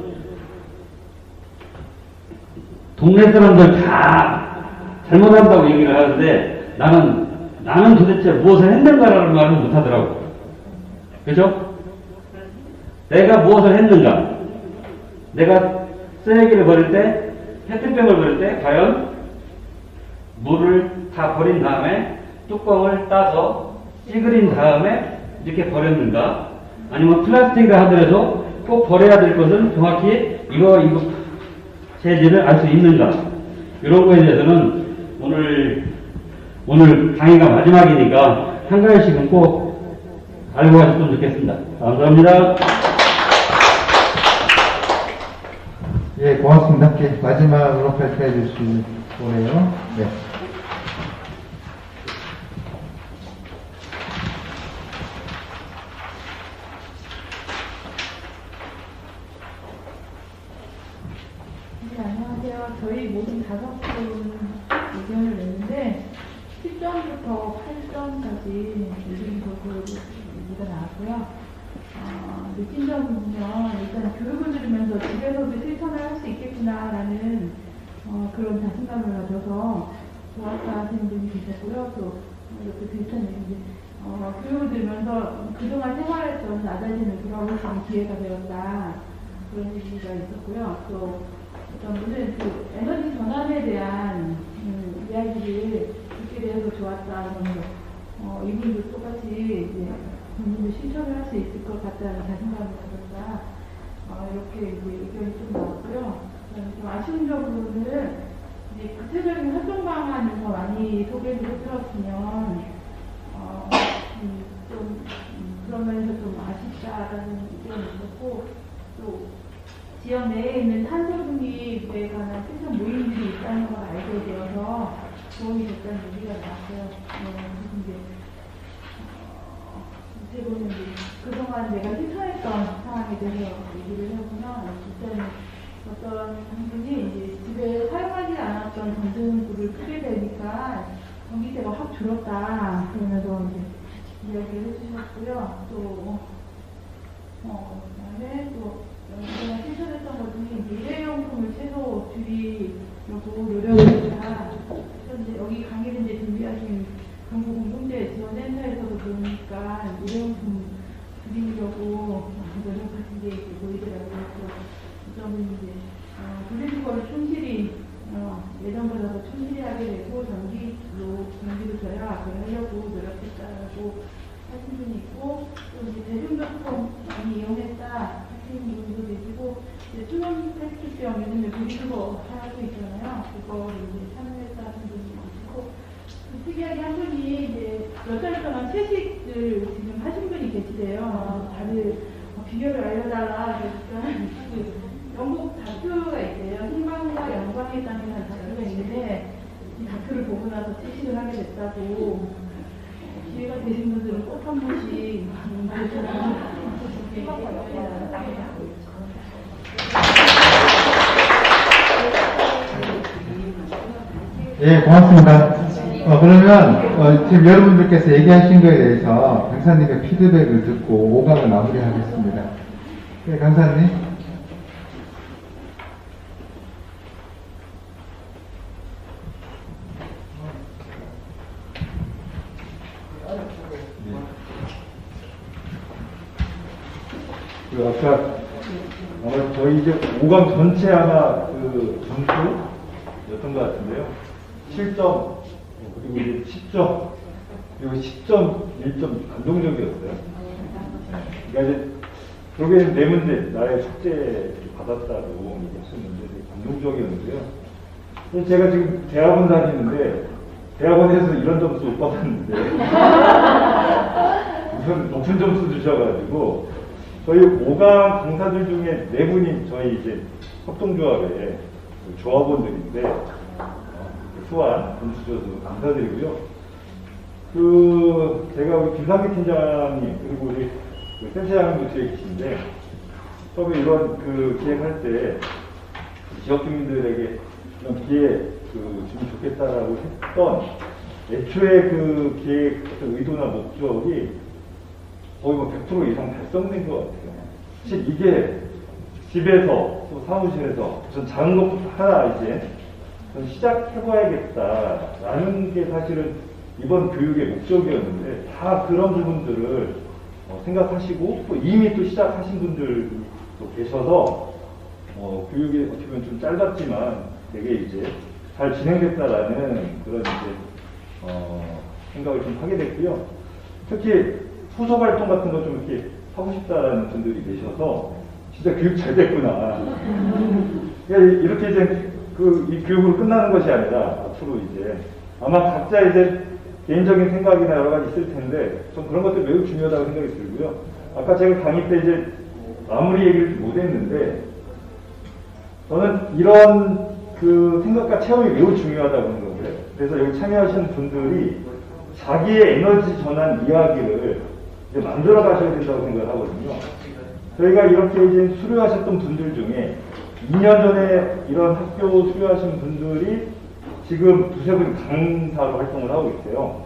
동네 사람들 다 잘못한다고 얘기를 하는데 나는 도대체 무엇을 했는가라는 말을 못하더라고. 그죠? 내가 무엇을 했는가? 내가 쓰레기를 버릴 때, 페트병을 버릴 때 과연 물을 다 버린 다음에 뚜껑을 따서 찌그린 다음에 이렇게 버렸는가? 아니면 플라스틱을 하더라도 꼭 버려야 될 것은 정확히 이거 재질을 알 수 있는가? 이런 거에 대해서는 오늘 강의가 마지막이니까 한 가지씩은 꼭 알고 가셨으면 좋겠습니다. 감사합니다. 예, 고맙습니다. 예, 마지막으로 발표해 주실 거네요. 네. 네, 안녕하세요. 저희 모든 5분 의견을 냈는데 10점부터 8점까지 요즘 얘기가 나왔고요. 느낀 점을 보면 일단 교육을 들으면서 집에서도 실천을 할 수 있겠구나라는 그런 자신감을 가져서 좋았다 하시는 분이 계셨고요. 또 이렇게 비슷한 교육을 들으면서 그동안 생활했던 나 자신을 돌아볼 수 있는 기회가 되었다. 그런 얘기가 있었고요. 또 오늘 그 에너지 전환에 대한 이야기를 듣게 되어서 좋았다. 이분도 똑같이 이제 본인도 실천을 할 수 있을 것 같다는 자신감을 가졌다. 이렇게 이제 의견이 좀 나왔고요. 좀 아쉬운 점으로는 이제 구체적인 활동 방안을 더 많이 소개를 해드렸으면 그러면서 좀 아쉽다라는 의견이 있었고, 또 지역 내에 있는 탄소 중립에 관한 실천 모임들이 있다는 걸 알게 되어서 도움이 됐다는 얘기가 나왔어요. 이제 대부분 그동안 내가 실천했던 상황에 대해서 얘기를 해보면 일단 어떤 분이 이제 집에 사용하지 않았던 전등불을 끄게 되니까 전기세가 확 줄었다 그러면서 이제 이야기를 해주셨고요. 또 그다음에 또 제가 실천했던 것 중에 일회용품을 최소 줄이려고 노력을 했다. 현재 여기 강의를 이제 준비하신 강북공동체지원센터에서도 그러니까 일회용품 줄이려고 노력하신 게 보이더라고요. 그래서 이 점은 이제 분리수거를 충실히 예전보다 더 충실히 하게 되고 전기도 절약을 하려고 노력했다고 하신 분이 있고, 또 이제 대중교통 많이 이용했다 하시는 분도 계시고, 이제 수면 패스트병 요즘에 분리수거 하고 있잖아요. 그거 이제 참여했다 하는 분이 많고, 특이하게 한 분이 이제 몇 달 동안 채식을 지금 하신 분이 계시대요. 다들 비결을 알려달라 그러니까 그 영국 다큐가 있대요. 희망과 영광의 땅이라는 다큐가 있는데, 이 다큐를 보고 나서 채식을 하게 됐다고. 기회가 되신 분들은 꼭 한 번씩 예, 고맙습니다. 그러면 지금 여러분들께서 얘기하신 거에 대해서 강사님의 피드백을 듣고 5강을 마무리하겠습니다. 예, 강사님. 그 아까 저희 이제 5강 전체 아마 그 점수였던 것 같은데요. 7점 그리고 이제 10점 그리고 10점 1점 감동적이었어요. 그러니까 이제 결국에는 네 문제 나의 숙제 받았다고 하셨는데 되게 감동적이었는데요. 제가 지금 대학원 다니는데 대학원에서 이런 점수 못 받았는데 우선 높은 점수 주셔가지고 저희 5강 강사들 중에 4분이 저희 이제 협동조합의 조합원들인데 수완 점수 줘서 감사드리고요. 제가 우리 김상기 팀장님 그리고 우리 센터장님도 뒤에 계신데 처음에 이런 기획할 때 지역 주민들에게 이런 기회 주면 좋겠다라고 했던 애초에 기획 어떤 의도나 목적이 거의 100% 이상 달성된 것 같아요. 사실 이게 집에서 또 사무실에서 우선 작은 것부터 하나 이제 시작해봐야겠다라는 게 사실은 이번 교육의 목적이었는데 다 그런 부분들을 생각하시고 또 이미 또 시작하신 분들도 계셔서 교육이 어떻게 보면 좀 짧았지만 되게 이제 잘 진행됐다라는 그런 이제 생각을 좀 하게 됐고요. 특히 후속 활동 같은 거 좀 이렇게 하고 싶다라는 분들이 계셔서 진짜 교육 잘 됐구나. 이렇게 이제 이 교육으로 끝나는 것이 아니라 앞으로 이제 아마 각자 이제 개인적인 생각이나 여러 가지 있을 텐데 좀 그런 것들 매우 중요하다고 생각이 들고요. 아까 제가 강의 때 이제 마무리 얘기를 못 했는데 저는 이런 생각과 체험이 매우 중요하다고 생각해요. 그래서 여기 참여하시는 분들이 자기의 에너지 전환 이야기를 이제 만들어 가셔야 된다고 생각을 하거든요. 저희가 이렇게 이제 수료하셨던 분들 중에 2년 전에 이런 학교 수료하신 분들이 지금 두세 분 강사로 활동을 하고 있어요.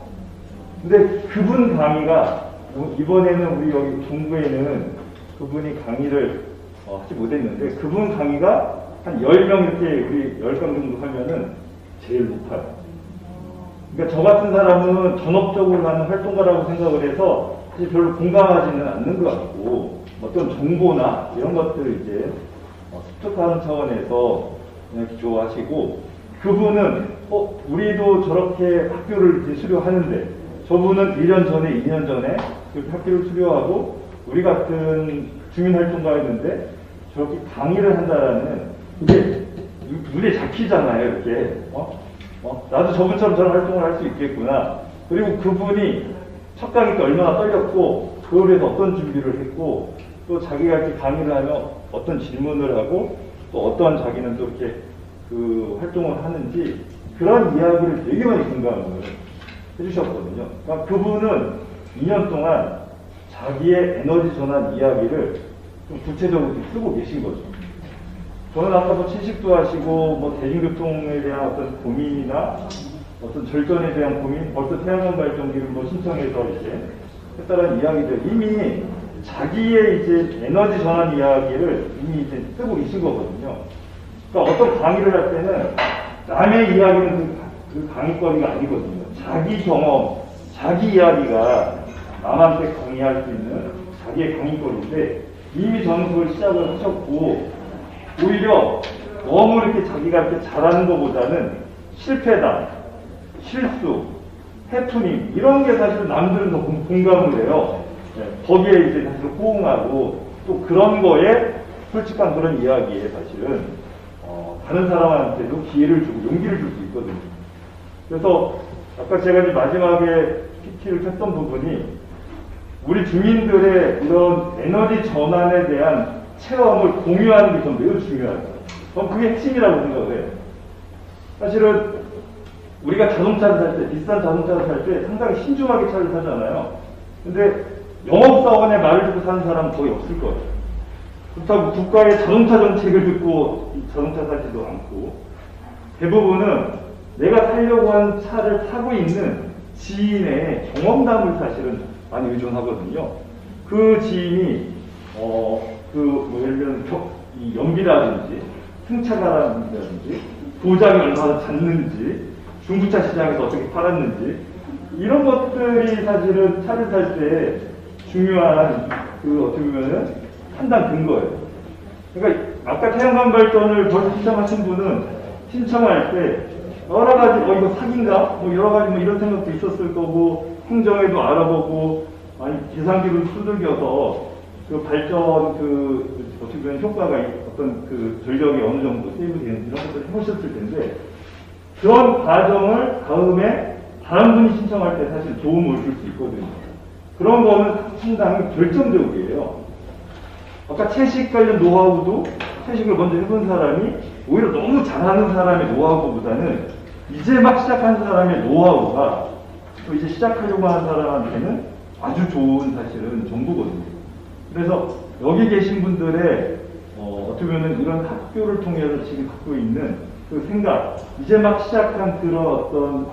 근데 그분 강의가 이번에는 우리 여기 동부에는 그분이 강의를 하지 못했는데 그분 강의가 한 10명 이렇게 우리 10명 정도 하면은 제일 높아요. 그러니까 저 같은 사람은 전업적으로 하는 활동가라고 생각을 해서 사실 별로 공감하지는 않는 것 같고 어떤 정보나 이런 것들을 이제 습득하는 차원에서 그냥 기초하시고 그분은 우리도 저렇게 학교를 이제 수료하는데 저분은 1년 전에 2년 전에 그렇게 학교를 수료하고 우리 같은 주민활동가였는데 저렇게 강의를 한다라는 그게 눈에 잡히잖아요. 이렇게 나도 저분처럼 저런 활동을 할 수 있겠구나. 그리고 그분이 첫 강의 때 얼마나 떨렸고 그걸 위해서 어떤 준비를 했고 또 자기가 이렇게 강의를 하면 어떤 질문을 하고 또 어떤 자기는 또 이렇게 활동을 하는지 그런 이야기를 되게 많이 공감을 해주셨거든요. 그러니까 그분은 2년 동안 자기의 에너지 전환 이야기를 좀 구체적으로 쓰고 계신 거죠. 저는 아까 채식도 하시고 대중교통에 대한 어떤 고민이나 어떤 절전에 대한 고민, 벌써 태양광 발전기를 신청해서 이제 했다는 이야기들 이미 자기의 이제 에너지 전환 이야기를 이미 이제 쓰고 계신 거거든요. 그러니까 어떤 강의를 할 때는 남의 이야기는 그 강의거리가 아니거든요. 자기 경험, 자기 이야기가 남한테 강의할 수 있는 자기의 강의거리인데 이미 저는 그걸 시작을 하셨고 오히려 너무 이렇게 자기가 이렇게 잘하는 것보다는 실패다, 실수, 해프닝 이런 게 사실 남들은 더 공감을 해요. 거기에 이제 사실 호응하고 또 그런 거에 솔직한 그런 이야기에 사실은 다른 사람한테도 기회를 주고 용기를 줄 수 있거든요. 그래서 아까 제가 이제 마지막에 PT를 했던 부분이 우리 주민들의 이런 에너지 전환에 대한 체험을 공유하는 게 전 매우 중요하다. 저는 그게 핵심이라고 생각을 해요. 사실은 우리가 자동차를 살 때, 비싼 자동차를 살 때 상당히 신중하게 차를 사잖아요. 근데 영업사원의 말을 듣고 사는 사람은 거의 없을 거예요. 그렇다고 국가의 자동차 정책을 듣고 이 자동차 사지도 않고 대부분은 내가 살려고 한 차를 타고 있는 지인의 경험담을 사실은 많이 의존하거든요. 그 지인이 예를 들면 이 연비라든지 승차가라든지 보장이 얼마나 닿는지 중고차 시장에서 어떻게 팔았는지 이런 것들이 사실은 차를 살 때 중요한 어떻게 보면은 판단 근거예요. 그러니까 아까 태양광 발전을 벌써 신청하신 분은 신청할 때 여러 가지 이거 사기인가? 여러 가지 이런 생각도 있었을 거고 행정에도 알아보고 아니 계산기를 두들겨서 그 발전 어떻게 보면 효과가 어떤 전력이 어느 정도 세이브되는 이런 것들을 해보셨을 텐데 그런 과정을 다음에 다른 분이 신청할 때 사실 도움을 줄 수 있거든요. 그런 거는 상당히 결정적이에요. 아까 채식 관련 노하우도 채식을 먼저 해본 사람이 오히려 너무 잘하는 사람의 노하우보다는 이제 막 시작한 사람의 노하우가 또 이제 시작하려고 하는 사람한테는 아주 좋은 사실은 정보거든요. 그래서 여기 계신 분들의 어떻게 보면 이런 학교를 통해서 지금 갖고 있는 그 생각, 이제 막 시작한 그런 어떤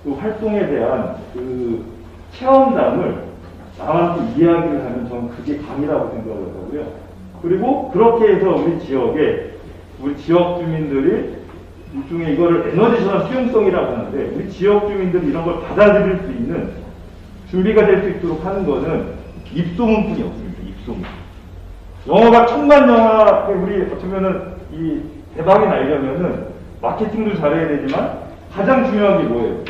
그 활동에 대한 그 체험담을 남한테 이야기를 하면 저는 그게 강의라고 생각을 하고요. 그리고 그렇게 해서 우리 지역 주민들이 일종의 이거를 에너지 전환 수용성이라고 하는데 우리 지역 주민들이 이런 걸 받아들일 수 있는 준비가 될 수 있도록 하는 거는 입소문뿐이 없습니다. 입소문. 영어가 천만 영화 우리 어쩌면은 이 대박이 나려면은 마케팅도 잘해야 되지만 가장 중요한 게 뭐예요?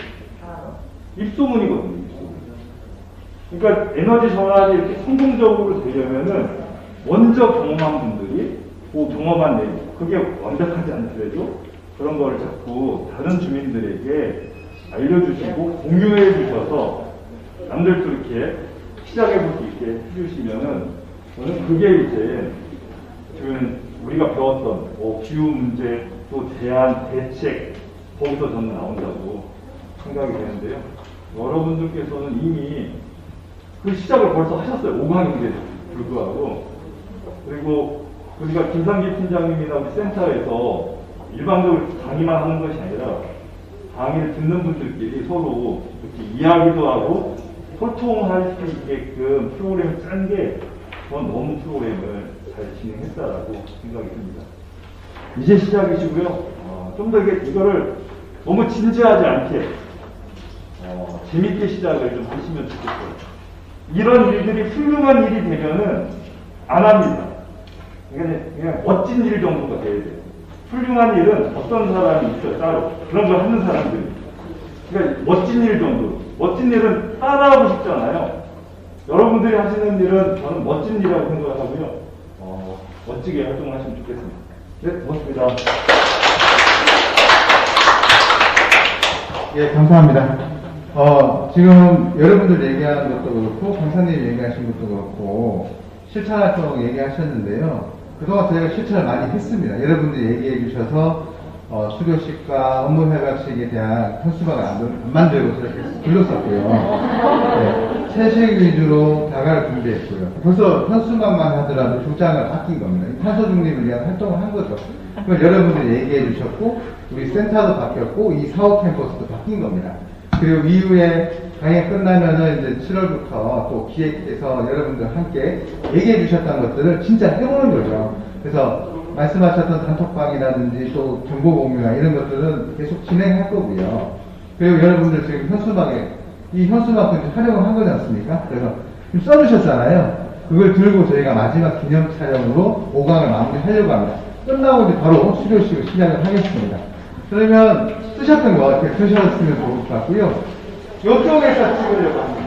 입소문이거든요. 입소문. 그러니까 에너지 전환이 이렇게 성공적으로 되려면은 먼저 경험한 분들이 그 경험한 내용 그게 완벽하지 않더라도 그런 거를 자꾸 다른 주민들에게 알려주시고 공유해 주셔서 남들도 이렇게 시작해 볼 수 있게 해주시면은 저는 그게 이제 지금 우리가 배웠던 기후 문제 또 대안 대책 거기서 저는 나온다고 생각이 되는데요. 여러분들께서는 이미 그 시작을 벌써 하셨어요. 5강인데도 불구하고. 그리고 우리가 김상기 팀장님이나 우리 센터에서 일반적으로 강의만 하는 것이 아니라 강의를 듣는 분들끼리 서로 이렇게 이야기도 하고 소통할 수 있게끔 프로그램을 짠 게 전 너무 프로그램을 잘 진행했다라고 생각이 듭니다. 이제 시작이시고요. 좀 더 이거를 너무 진지하지 않게 재밌게 시작을 좀 하시면 좋겠어요. 이런 일들이 훌륭한 일이 되면은 안 합니다. 그냥 멋진 일 정도가 돼야 돼요. 훌륭한 일은 어떤 사람이 있어요, 따로. 그런 걸 하는 사람들이. 그러니까 멋진 일 정도. 멋진 일은 따라하고 싶잖아요. 여러분들이 하시는 일은 저는 멋진 일이라고 생각하고요. 멋지게 활동하시면 좋겠습니다. 네, 고맙습니다. 예, 감사합니다. 지금 여러분들 얘기하는 것도 그렇고, 강사님 얘기하신 것도 그렇고, 실천 활동 얘기하셨는데요. 그동안 저희가 실천을 많이 했습니다. 여러분들이 얘기해 주셔서, 수료식과 업무 협약식에 대한 편수박을 안 만들고 저렇게 불렀었고요. 네, 채식 위주로 다가를 준비했고요. 벌써 편수박만 하더라도 주장을 바뀐 겁니다. 탄소 중립을 위한 활동을 한 거죠. 그걸 여러분들이 얘기해 주셨고, 우리 센터도 바뀌었고, 이 사업 캠퍼스도 바뀐 겁니다. 그리고 이후에 강의 끝나면은 이제 7월부터 또 기획해서 여러분들 함께 얘기해 주셨던 것들을 진짜 해보는 거죠. 그래서 말씀하셨던 단톡방이라든지 또 정보 공유나 이런 것들은 계속 진행할 거고요. 그리고 여러분들 지금 현수막에 이 현수막을 촬영을 한 거지 않습니까? 그래서 지금 써주셨잖아요. 그걸 들고 저희가 마지막 기념 촬영으로 5강을 마무리하려고 합니다. 끝나고 이제 바로 수료식을 시작을 하겠습니다. 그러면 쓰셨던 거 이렇게 쓰셨으면 좋을 것 같고요. 이쪽에서 찍으려고 합니다.